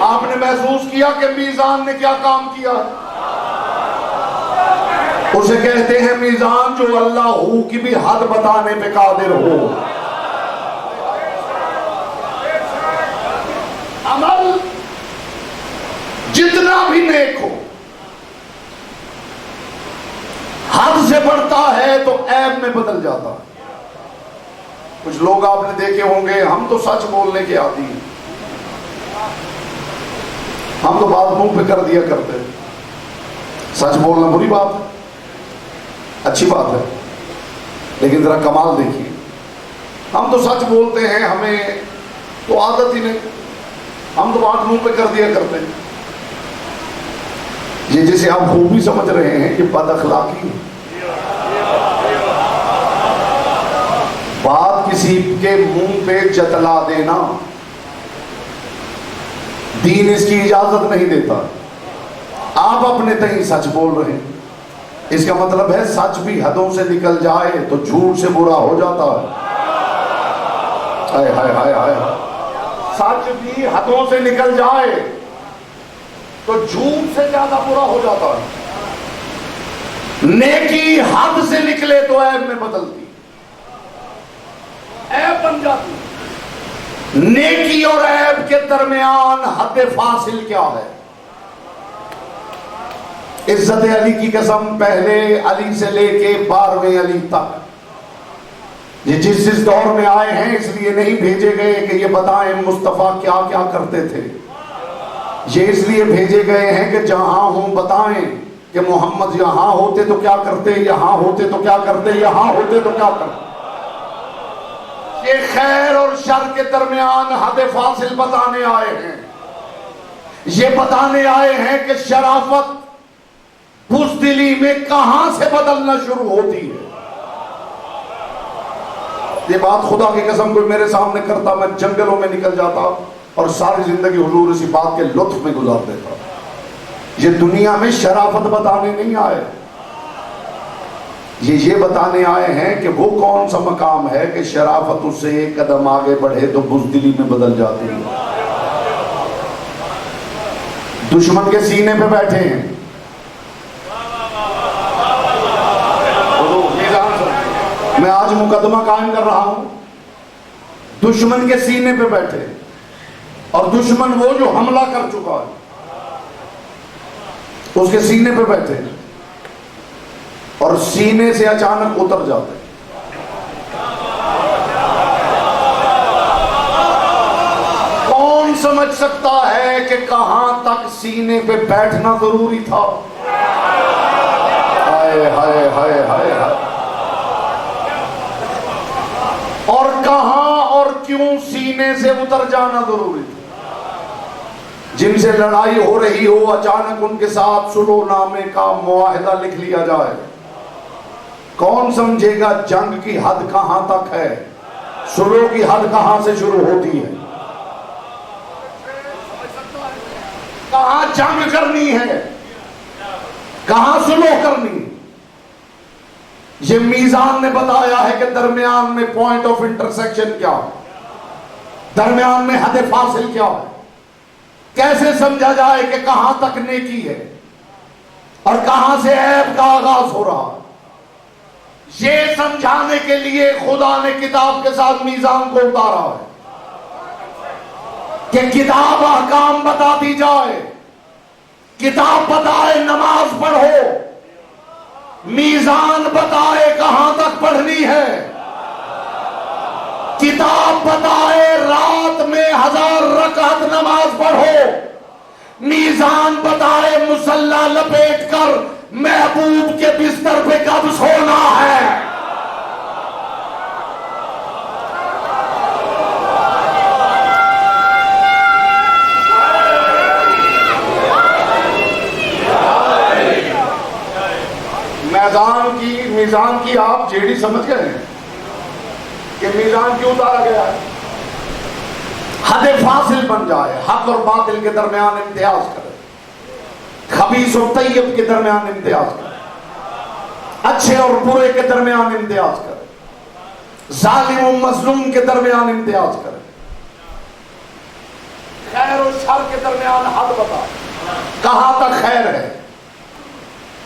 آپ نے محسوس کیا کہ میزان نے کیا کام کیا؟ اسے کہتے ہیں میزان جو اللہ ہو کی بھی حد بتانے پہ قادر ہو۔ عمل جتنا بھی نیک ہو حد سے بڑھتا ہے تو عیب میں بدل جاتا ہے۔ کچھ لوگ آپ نے دیکھے ہوں گے ہم تو سچ بولنے کے عادی ہیں، ہم تو بات منہ پہ کر دیا کرتے ہیں. سچ بولنا بری بات ہے؟ اچھی بات ہے، لیکن ذرا کمال دیکھیے. ہم تو سچ بولتے ہیں، ہمیں تو عادت ہی نہیں، ہم تو بات منہ پہ کر دیا کرتے ہیں. یہ جسے آپ خوبی سمجھ رہے ہیں کہ بد اخلاقی ہے. بات کسی کے منہ پہ جتلا دینا دین اس کی اجازت نہیں دیتا. آپ اپنے تئیں سچ بول رہے ہیں، اس کا مطلب ہے سچ بھی حدوں سے نکل جائے تو جھوٹ سے برا ہو جاتا ہے. ہائے ہائے ہائے ہائے، سچ بھی حدوں سے نکل جائے تو جھوٹ سے زیادہ برا ہو جاتا ہے. نیکی حد سے نکلے تو عیب میں بدلتی، عیب بن جاتی. نیکی اور عیب کے درمیان حد فاصل کیا ہے؟ عزت علی کی قسم، پہلے علی سے لے کے 12ویں علی تک یہ جس دور میں آئے ہیں اس لیے نہیں بھیجے گئے کہ یہ بتائیں مصطفیٰ کیا کیا کرتے تھے. یہ اس لیے بھیجے گئے ہیں کہ جہاں ہوں بتائیں کہ محمد یہاں ہوتے تو کیا کرتے، یہاں ہوتے تو کیا کرتے، یہاں ہوتے تو کیا کرتے. یہ خیر اور شر کے درمیان حد فاصل بتانے آئے ہیں. یہ بتانے آئے ہیں کہ شرافت بزدلی میں کہاں سے بدلنا شروع ہوتی ہے. یہ بات خدا کی قسم کوئی میرے سامنے کرتا، میں جنگلوں میں نکل جاتا اور ساری زندگی حضور اسی بات کے لطف میں گزار دیتا. یہ دنیا میں شرافت بتانے نہیں آئے، یہ بتانے آئے ہیں کہ وہ کون سا مقام ہے کہ شرافت اس سے ایک قدم آگے بڑھے تو بزدلی میں بدل جاتی ہے. دشمن کے سینے پہ بیٹھے ہیں، میں آج مقدمہ قائم کر رہا ہوں. دشمن کے سینے پہ بیٹھے، اور دشمن وہ جو حملہ کر چکا ہے اس کے سینے پہ بیٹھے اور سینے سے اچانک اتر جاتے. کون سمجھ سکتا ہے کہ کہاں تک سینے پہ بیٹھنا ضروری تھا؟ ہائے ہائے ہائے ہائے ہائے. اور کہاں اور کیوں سینے سے اتر جانا ضروری تھا؟ جن سے لڑائی ہو رہی ہو اچانک ان کے ساتھ صلح نامے کا معاہدہ لکھ لیا جائے. کون سمجھے گا جنگ کی حد کہاں تک ہے، صلح کی حد کہاں سے شروع ہوتی ہے، کہاں جنگ کرنی ہے، کہاں صلح کرنی ہے. یہ میزان نے بتایا ہے کہ درمیان میں پوائنٹ آف انٹرسیکشن کیا ہے، درمیان میں حد فاصل کیا ہے. کیسے سمجھا جائے کہ کہاں تک نیکی ہے اور کہاں سے عیب کا آغاز ہو رہا ہے. یہ سمجھانے کے لیے خدا نے کتاب کے ساتھ میزان کو اتارا ہے کہ کتاب احکام بتاتی جائے، کتاب بتائے نماز پڑھو، میزان بتائے کہاں تک پڑھنی ہے، کتاب بتائے رات میں 1000 رکعت نماز پڑھو، میزان بتائے مصلی لپیٹ کر محبوب کے بستر پہ کب سونا ہے. میزان کی آپ جیڑی سمجھ گئے ہیں کہ میزان کیوں اتارا گیا ہے؟ حد فاصل بن جائے، حق اور باطل کے درمیان امتیاز کرے، خبیث اور طیب کے درمیان امتیاز کرے، اچھے اور برے کے درمیان امتیاز کرے، ظالم و مظلوم کے درمیان امتیاز کرے، خیر و شر کے درمیان حد بتا. کہاں تک خیر ہے،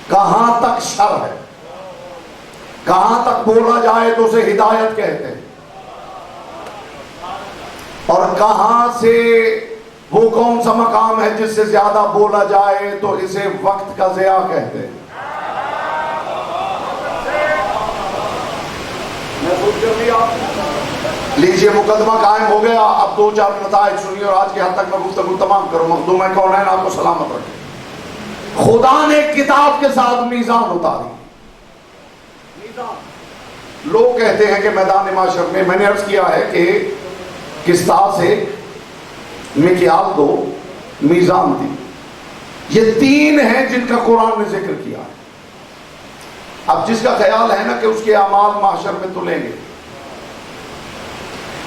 کہاں تک شر ہے، کہاں تک بولا جائے تو اسے ہدایت کہتے ہیں، اور کہاں سے وہ کون سا مقام ہے جس سے زیادہ بولا جائے تو اسے وقت کا ضیاع کہتے ہیں. لیجیے مقدمہ قائم ہو گیا. اب 2-4 نتائج سنیے اور آج کے حد تک میں گفتگو تمام کروں. مخدوم کونین آپ کو سلامت رکھے. خدا نے کتاب کے ساتھ میزان اتاری. لوگ کہتے ہیں کہ میدان معاشر میں نے عرض کیا ہے کہ قسطاس ایک، مکیال 2، میزان 3. یہ 3 ہیں جن کا قرآن نے ذکر کیا ہے. اب جس کا خیال ہے نا کہ اس کے اعمال محشر میں تلیں گے،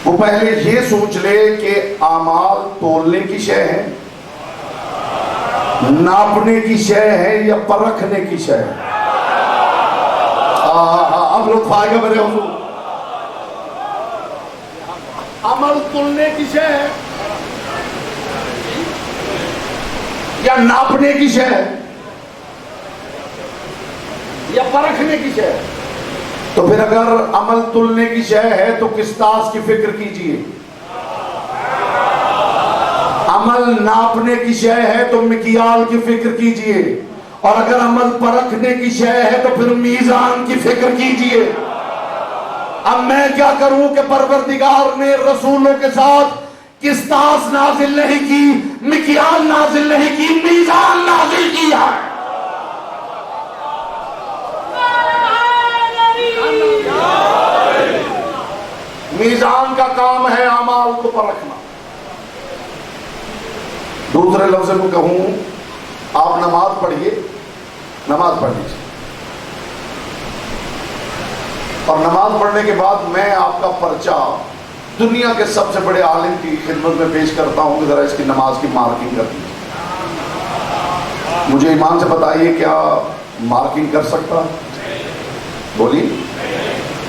وہ پہلے یہ سوچ لے کہ اعمال تولنے کی شے ہے، ناپنے کی شے ہے، یا پرکھنے کی شے ہے. اب لطف آئے گا میرے حضور. عمل تولنے کی شے ہے یا ناپنے کی شے ہے یا پرکھنے کی شے ہے؟ تو پھر اگر عمل تلنے کی شے ہے تو قسطاس کی فکر کیجئے. عمل ناپنے کی شے ہے تو مکیال کی فکر کیجئے. اور اگر عمل پرکھنے کی شے ہے تو پھر میزان کی فکر کیجئے. اب میں کیا کروں کہ پروردگار نے رسولوں کے ساتھ قسطاس نازل نہیں کی، مکیال نازل نہیں کی، میزان نازل کیا. میزان کا کام ہے اعمال کو پرکھنا. دوسرے لفظ میں کہوں، آپ نماز پڑھیے، نماز پڑھ لیجیے، اور نماز پڑھنے کے بعد میں آپ کا پرچہ دنیا کے سب سے بڑے عالم کی خدمت میں پیش کرتا ہوں کہ ذرا اس کی نماز کی مارکنگ کر دیجیے. مجھے ایمان سے بتائیے کیا مارکنگ کر سکتا؟ بولیے.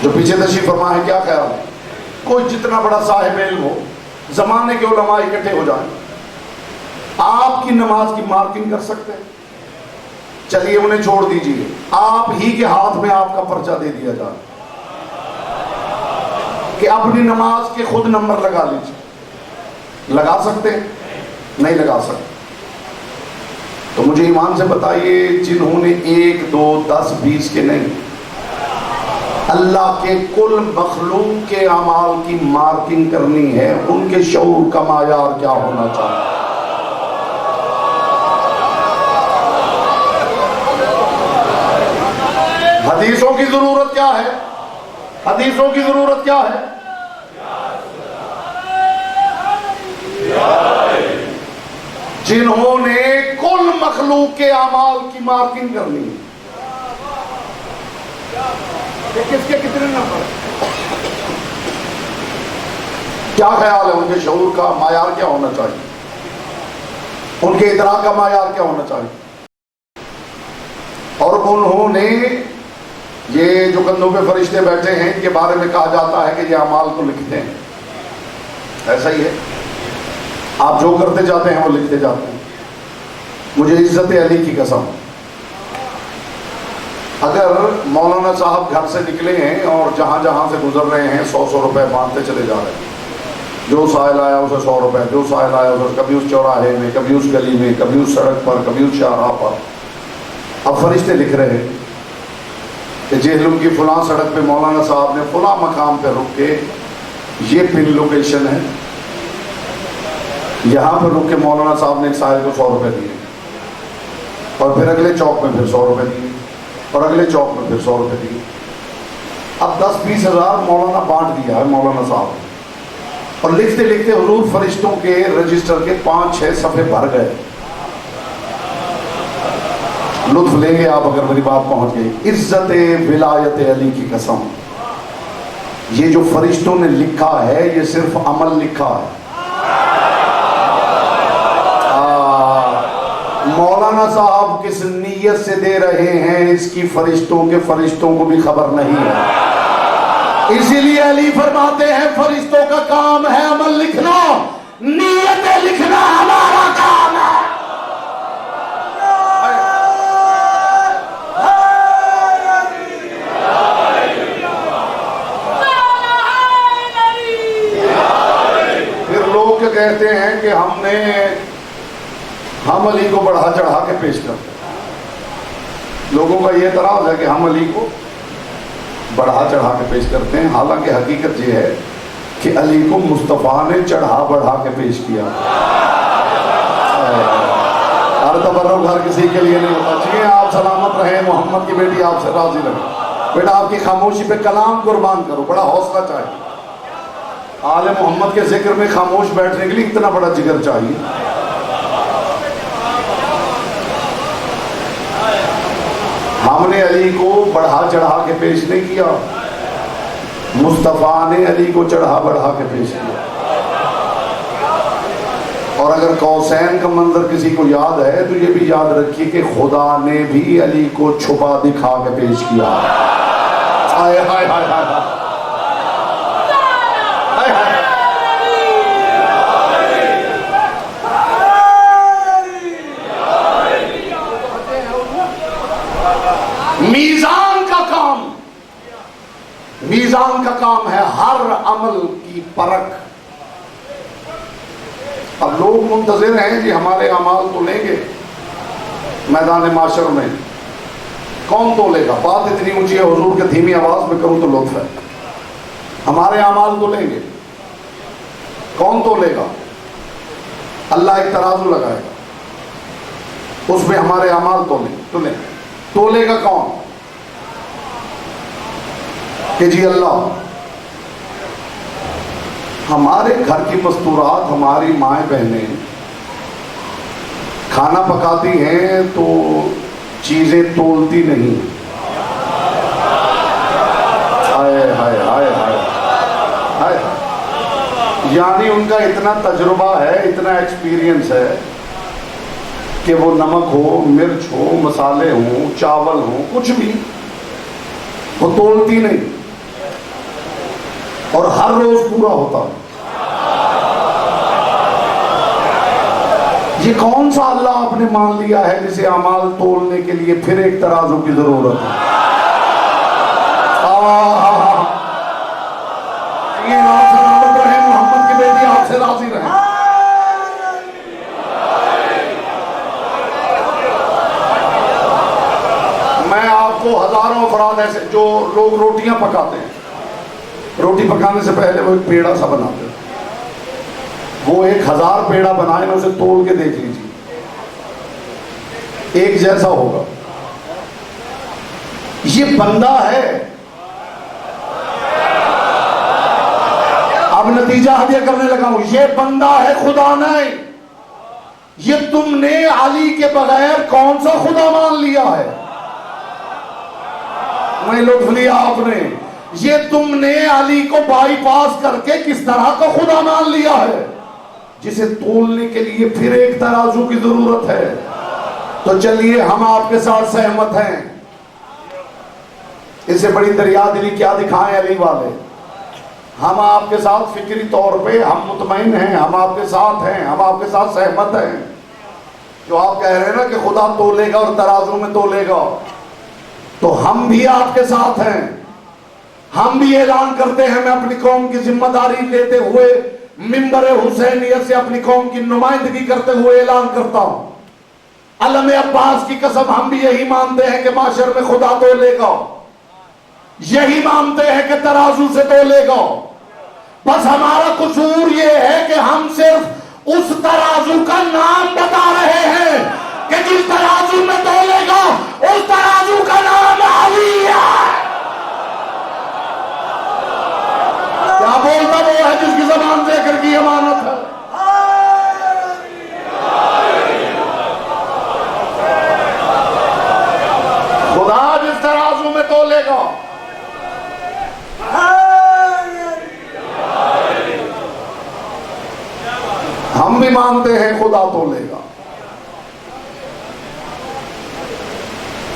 جو پیچھے تشریف فرما ہے کیا خیال ہے؟ کوئی جتنا بڑا صاحب علم ہو، زمانے کے علماء اکٹھے ہو جائیں، آپ کی نماز کی مارکنگ کر سکتے ہیں؟ چلیے انہیں چھوڑ دیجیے، آپ ہی کے ہاتھ میں آپ کا پرچہ دے دیا جائے کہ اپنی نماز کے خود نمبر لگا لیجیے. لگا سکتے ہیں؟ نہیں لگا سکتے. تو مجھے ایمان سے بتائیے، جنہوں نے 1 2 10 20 کے نہیں، اللہ کے کل مخلوق کے اعمال کی مارکنگ کرنی ہے، ان کے شعور کا معیار کیا ہونا چاہیے؟ حدیثوں کی ضرورت کیا ہے؟ حدیثوں کی ضرورت کیا ہے؟ جنہوں نے کل مخلوق کے اعمال کی مارکنگ کرنی ہے. کس کے کتنے نمبر؟ کیا خیال ہے ان کے شعور کا معیار کیا ہونا چاہیے؟ ان کے ادراک کا معیار کیا ہونا چاہیے؟ اور انہوں نے یہ جو کندھوں پہ فرشتے بیٹھے ہیں، ان کے بارے میں کہا جاتا ہے کہ یہ اعمال کو لکھتے ہیں. ایسا ہی ہے، آپ جو کرتے جاتے ہیں وہ لکھتے جاتے ہیں. مجھے عزت علی کی قسم، اگر مولانا صاحب گھر سے نکلے ہیں اور جہاں جہاں سے گزر رہے ہیں 100 روپے باندھتے چلے جا رہے ہیں، جو سائل آیا اسے 100 روپے، جو سائل آیا اسے، کبھی اس چوراہے میں، کبھی اس گلی میں، کبھی اس سڑک پر، کبھی اس شاہراہ پر. اب فرشتے لکھ رہے ہیں کہ جہلم کی فلاں سڑک پہ مولانا صاحب نے فلاں مقام پہ رک کے، یہ پن لوکیشن ہے، یہاں پہ رک کے مولانا صاحب نے ایک سائل کو 100 روپے دیے، اور پھر اگلے چوک میں پھر 100 روپے دیے، اور اگلے چوک میں پھر 100 روپے دیے. اب 10-20 ہزار مولانا بانٹ دیا ہے مولانا صاحب نے، اور لکھتے لکھتے حضور فرشتوں کے رجسٹر کے 5-6 صفحے بھر گئے. لطف لیں گے آپ اگر میری بات پہنچ گئی. عزت ولایت علی کی قسم، یہ جو فرشتوں نے لکھا ہے یہ صرف عمل لکھا ہے. مولانا صاحب کس نیت سے دے رہے ہیں اس کی فرشتوں کو بھی خبر نہیں ہے. اسی لیے علی فرماتے ہیں فرشتوں کا کام ہے عمل لکھنا، نیتیں لکھنا ہمارا کام ہے. پھر لوگ کہتے ہیں کہ ہم علی کو بڑھا چڑھا کے پیش کرتے ہیں. لوگوں کا یہ اعتراض ہے کہ ہم علی کو بڑھا چڑھا کے پیش کرتے ہیں، حالانکہ حقیقت یہ ہے کہ علی کو مصطفیٰ نے چڑھا بڑھا کے پیش کیا. ہر تبرک ہر کسی کے لیے نہیں ہوتا. چاہیے آپ سلامت رہیں, محمد کی بیٹی آپ سے راضی رہے. بیٹا آپ کی خاموشی پہ کلام قربان کرو, بڑا حوصلہ چاہیے. آل محمد کے ذکر میں خاموش بیٹھنے کے لیے اتنا بڑا جگر چاہیے. ہم نے علی کو بڑھا چڑھا کے پیش نہیں کیا, مصطفیٰ نے علی کو چڑھا بڑھا کے پیش کیا. اور اگر قوسین کا منظر کسی کو یاد ہے تو یہ بھی یاد رکھیے کہ خدا نے بھی علی کو چھپا دکھا کے پیش کیا. ہائے ہائے ہائے ہائے میزان کا کام ہے ہر عمل کی پرکھ. اب لوگ منتظر ہیں جی ہمارے اعمال تو لیں گے میدان معاشر میں. کون تو لے گا؟ بات اتنی اونچی ہے حضور کے دھیمی آواز میں کروں تو لطف ہے. ہمارے اعمال تو لیں گے. کون تو لے گا؟ اللہ ایک ترازو لگائے گا, اس میں ہمارے اعمال تو لیں. تو لے گا کون؟ کہ جی اللہ. ہمارے گھر کی مستورات, ہماری مائیں بہنیں کھانا پکاتی ہیں تو چیزیں تولتی نہیں. ہائے ہائے ہائے ہائے ہائے. یعنی ان کا اتنا تجربہ ہے, اتنا ایکسپیرینس ہے کہ وہ نمک ہو, مرچ ہو, مسالے ہوں, چاول ہوں, کچھ بھی وہ تولتی نہیں اور ہر روز پورا ہوتا. یہ کون سا اللہ آپ نے مان لیا ہے جسے اعمال تولنے کے لیے پھر ایک ترازو کی ضرورت ہے؟ یہ آپ سلامت رہے, محمد کی بیٹی آپ سے راضی رہے. میں آپ کو ہزاروں افراد ایسے جو لوگ روٹیاں پکاتے ہیں, روٹی پکانے سے پہلے وہ ایک پیڑا سا بناتے ہیں. وہ 1000 پیڑا بنائے نا, اسے تول کے دیکھ لیجیے ایک جیسا ہوگا. یہ بندہ ہے. اب نتیجہ ہدیہ کرنے لگا ہوں, یہ بندہ ہے, خدا نہیں. یہ تم نے علی کے بغیر کون سا خدا مان لیا ہے؟ میں لطف لیا آپ نے. یہ تم نے علی کو بائی پاس کر کے کس طرح کا خدا مان لیا ہے جسے تولنے کے لیے پھر ایک ترازو کی ضرورت ہے. تو چلیے ہم آپ کے ساتھ سہمت ہیں. اس سے بڑی دریا دلی کیا دکھائیں علی والے. ہم آپ کے ساتھ فکری طور پہ ہم مطمئن ہیں, ہم آپ کے ساتھ ہیں, ہم آپ کے ساتھ سہمت ہیں. جو آپ کہہ رہے ہیں نا کہ خدا تولے گا اور ترازو میں تولے گا, تو ہم بھی آپ کے ساتھ ہیں. ہم بھی اعلان کرتے ہیں, میں اپنی قوم کی ذمہ داری لیتے ہوئے منبر حسینیت سے اپنی قوم کی نمائندگی کرتے ہوئے اعلان کرتا ہوں, علم عباس کی قسم ہم بھی یہی مانتے ہیں کہ معاشر میں خدا تولے گا, یہی مانتے ہیں کہ ترازو سے تولے گا. بس ہمارا قصور یہ ہے کہ ہم صرف اس ترازو کا نام بتا رہے ہیں کہ جس ترازو میں تولے گا اس ترازو کا نام علی ہے. کیا بولتا وہ ہے جس کی زبان ذکر کی امانت ہے. خدا جس ترازو میں تولے گا, ہم بھی مانتے ہیں خدا تولے گا,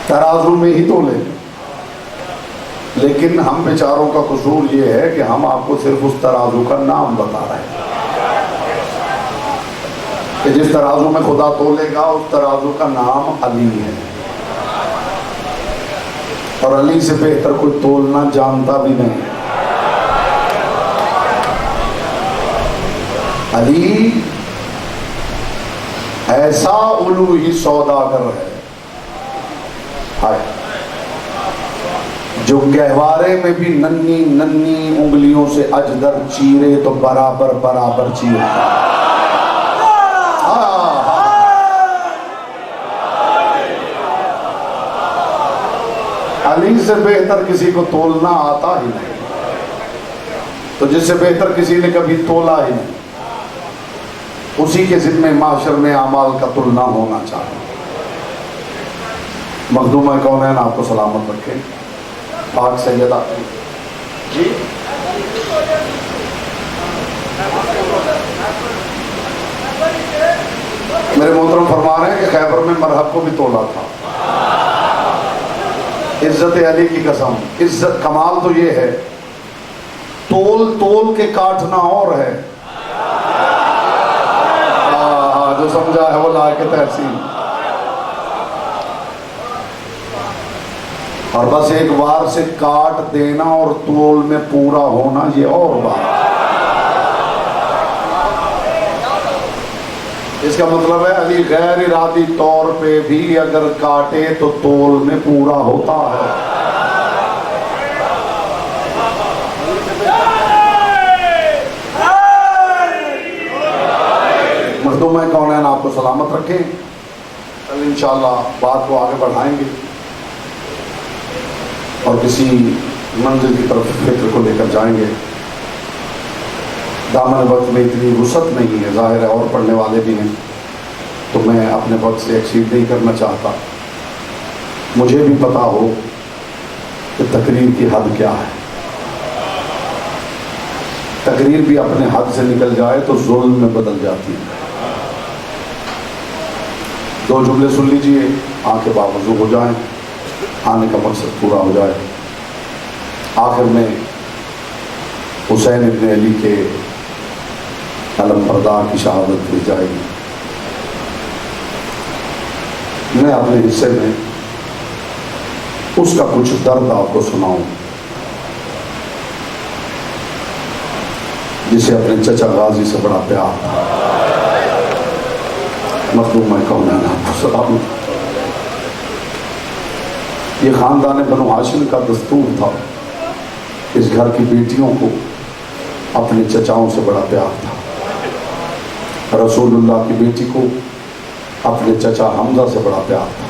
ترازو میں ہی تولے گا. لیکن ہم بیچاروں کا قصور یہ ہے کہ ہم آپ کو صرف اس ترازو کا نام بتا رہے ہیں کہ جس ترازو میں خدا تولے گا اس ترازو کا نام علی ہے. اور علی سے بہتر کوئی تولنا جانتا بھی نہیں. علی ایسا الوہی سوداگر ہے جو جو گہوارے میں بھی ننھی ننھی انگلیوں سے اجدر چیرے تو برابر برابر چیرتا. علی سے بہتر کسی کو تولنا آتا ہی نہیں، تو جس سے بہتر کسی نے کبھی تولا ہی نہیں، اسی کے ذمہ معاشر میں اعمال کا تلنا ہونا چاہیے. مخدومہ کونین آپ کو سلامت رکھے. پاک سیدہ جی میرے محترم فرما رہے ہیں کہ خیبر میں مرحب کو بھی تولا تھا. عزت علی کی قسم، عزت کمال تو یہ ہے، تول تول کے کاٹنا اور ہے. جو سمجھا ہے وہ لا کے تحسین. اور بس ایک بار سے کاٹ دینا اور تول میں پورا ہونا یہ اور بات. اس کا مطلب ہے علی غیر ارادی طور پہ بھی اگر کاٹے تو تول میں پورا ہوتا ہے. مخدوم کونین آپ کو سلامت رکھیں. کل انشاءاللہ بات کو آگے بڑھائیں گے اور کسی منزل کی طرف فکر کو لے کر جائیں گے. دامن وقت میں اتنی وسعت نہیں ہے، ظاہر ہے اور پڑھنے والے بھی ہیں، تو میں اپنے وقت سے ایکسیڈ نہیں کرنا چاہتا. مجھے بھی پتا ہو کہ تقریر کی حد کیا ہے. تقریر بھی اپنے حد سے نکل جائے تو ظلم میں بدل جاتی ہے. دو جملے سن لیجئے، آنکھیں باوضو ہو جائیں، آنے کا مقصد پورا ہو جائے. آخر میں حسین ابن علی کے علم بردار کی شہادت دی جائے گی. میں اپنے حصے میں اس کا کچھ درد آپ کو سناؤں جسے اپنے چچا غازی سے بڑا پیار تھا. مخدوم کونین آپ کو سلام. یہ خاندان بنو ہاشم کا دستور تھا، اس گھر کی بیٹیوں کو اپنے چچاؤں سے بڑا پیار تھا. رسول اللہ کی بیٹی کو اپنے چچا حمزہ سے بڑا پیار تھا.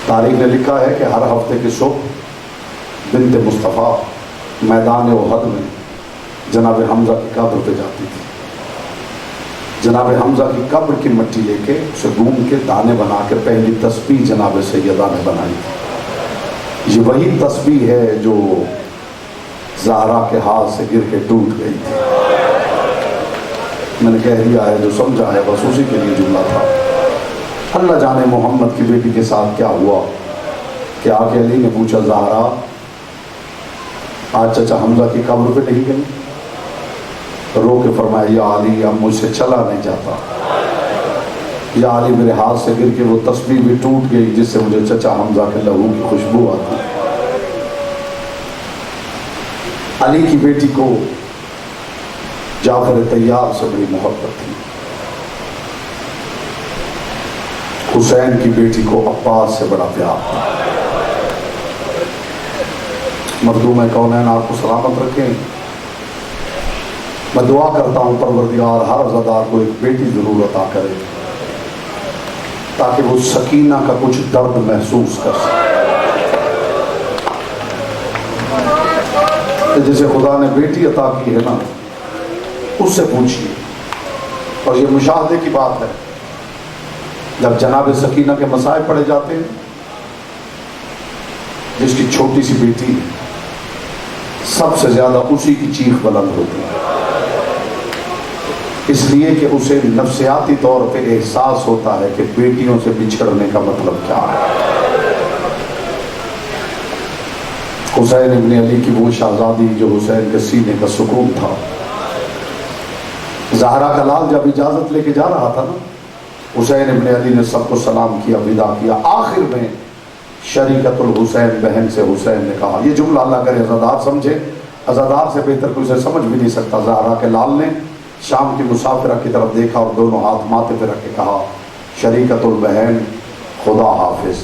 تاریخ نے لکھا ہے کہ ہر ہفتے کی صبح بنت مصطفیٰ میدان احد میں جناب حمزہ کی قبر پہ جاتی تھی. جناب حمزہ کی قبر کی مٹی لے کے اسے گون کے دانے بنا کے پہلی تسبیح جناب سیدہ نے بنائی تھی. یہ وہی تسبیح ہے جو زہرا کے ہاتھ سے گر کے ٹوٹ گئی تھی. میں نے کہہ دیا ہے، جو سمجھا ہے بس اسی کے لیے جملہ تھا. اللہ جانے محمد کی بیٹی کے ساتھ کیا ہوا کہ آگے علی نے پوچھا، زہرا آج چچا حمزہ کی قبر پہ نہیں گئی؟ رو کے فرمایا، یا علی اب مجھ سے چلا نہیں جاتا. یا علی میرے ہاتھ سے گر کے وہ تسبیح بھی ٹوٹ گئی جس سے مجھے چچا حمزہ کے لہو کی خوشبو آتی. علی کی بیٹی کو جعفر طیار سے بڑی محبت تھی. حسین کی بیٹی کو عباس سے بڑا پیار تھا. مخدوم کونین آپ کو سلامت رکھیں. میں دعا کرتا ہوں پروردگار ہر عزادار کو ایک بیٹی ضرور عطا کرے تاکہ وہ سکینہ کا کچھ درد محسوس کر سکے. جسے خدا نے بیٹی عطا کی ہے نا، اس سے پوچھیے. اور یہ مشاہدے کی بات ہے، جب جناب سکینہ کے مسائل پڑے جاتے ہیں، جس کی چھوٹی سی بیٹی ہے، سب سے زیادہ اسی کی چیخ بلند ہوتی ہے، اس لیے کہ اسے نفسیاتی طور پہ احساس ہوتا ہے کہ بیٹیوں سے بچھڑنے کا مطلب کیا ہے. حسین ابن علی کی وہ شہزادی جو حسین کے سینے کا سکون تھا. زہرا کا لال جب اجازت لے کے جا رہا تھا نا، حسین ابن علی نے سب کو سلام کیا، ودا کیا. آخر میں شریکت الحسین بہن سے حسین نے کہا، یہ جملہ اللہ کرے عزادار سمجھے، عزادار سے بہتر کوئی اسے سمجھ بھی نہیں سکتا. زہرا کے لال نے شام کی مسافرہ کی طرف دیکھا اور دونوں ہاتھ ماتھے پہ رکھ کے کہا، شریکت البہن خدا حافظ.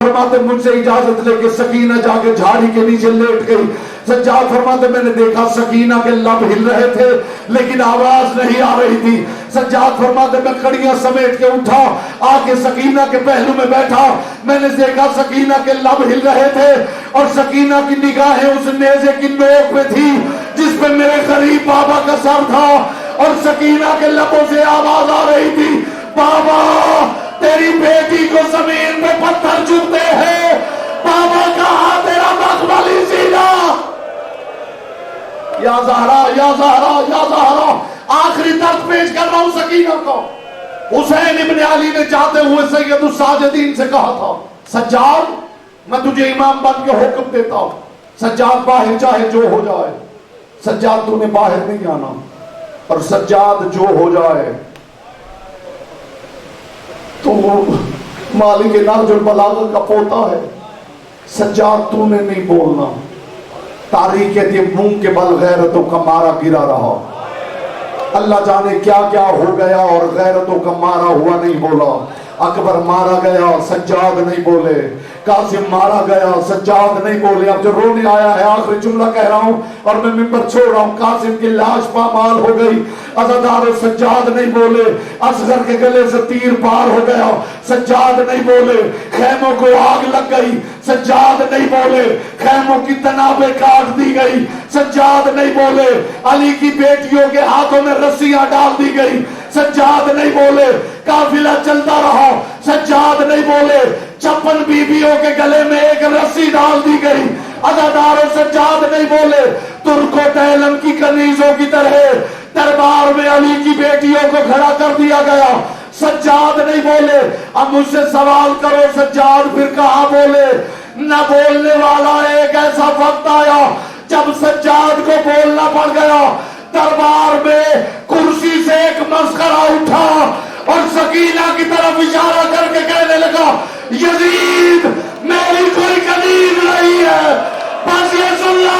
فرماتے مجھ سے اجازت لے کے سکینہ جا کے جھاڑی کے نیچے لیٹ گئی. سجاد فرماتے میں نے دیکھا سکینہ کے لب ہل رہے تھے لیکن آواز نہیں آ رہی تھی. سجاد فرماتے میں کڑیاں سمیٹ کے اٹھا, آ کے سکینہ کے پہلو میں بیٹھا. میں نے دیکھا سکینہ کے لب ہل رہے تھے اور سکینہ کی نگاہیں اس نیزے کی نوک پہ تھی جس پہ میرے غریب بابا کا سر تھا, اور سکینہ کے لبوں سے آواز آ رہی تھی, بابا تیری بیٹی کو زمین پہ پتھر چبھتے ہیں, بابا کہاں تیرا مقبولی سیدھا. یا زہرا یا زہرا یا زہرا, آخری درد پیش کر رہا ہوں سکینہ کو. حسین ابن علی نے جاتے ہوئے سید الساجدین سے کہا تھا, سجاد میں تجھے امام بن کے حکم دیتا ہوں, سجاد باہر چاہے جو ہو جائے, سجاد تو نے باہر نہیں آنا, اور سجاد جو ہو جائے تو مالک نہج البلاغہ کا پوتا ہے, سجاد تو نے نہیں بولنا. تاریخ کہتی ہے منہ کے بل غیرتوں کا مارا گرا رہا. اللہ جانے کیا کیا ہو گیا اور غیرتوں کا مارا ہوا نہیں بولا. اکبر مارا گیا سجاد نہیں بولے, قاسم مارا گیا سجاد نہیں بولے. اب جو رونے آیا ہے آخری جملہ کہہ رہا ہوں اور میں ممبر چھوڑ رہا ہوں. قاسم کی لاش پامال ہو گئی, عزادار سجاد نہیں بولے. اصغر کے گلے سے تیر پار ہو گیا, سجاد نہیں بولے. خیموں کو آگ لگ گئی, سجاد نہیں بولے. خیموں کی تنابیں کاٹ دی گئی, سجاد نہیں بولے. علی کی بیٹیوں کے ہاتھوں میں رسیاں ڈال دی گئی, سجاد نہیں بولے. قافلہ چلتا رہا, سجاد نہیں بولے. 56 بیویوں کے گلے میں ایک رسی ڈال دی گئی, عزادار سجاد نہیں بولے. ترک و تیلم کی کنیزوں کی طرح دربار میں علی کی بیٹیوں کو کھڑا کر دیا گیا, سجاد نہیں بولے. اب مجھ سے سوال کرو سجاد پھر کہاں بولے؟ نہ بولنے والا ایک ایسا وقت آیا جب سجاد کو بولنا پڑ گیا. دربار میں کرسی سے ایک مسخرہ اٹھا اور سکینہ کی طرف اشارہ کر کے کہنے لگا, یزید میری کوئی کنیز نہیں ہے, بس یہ سن لا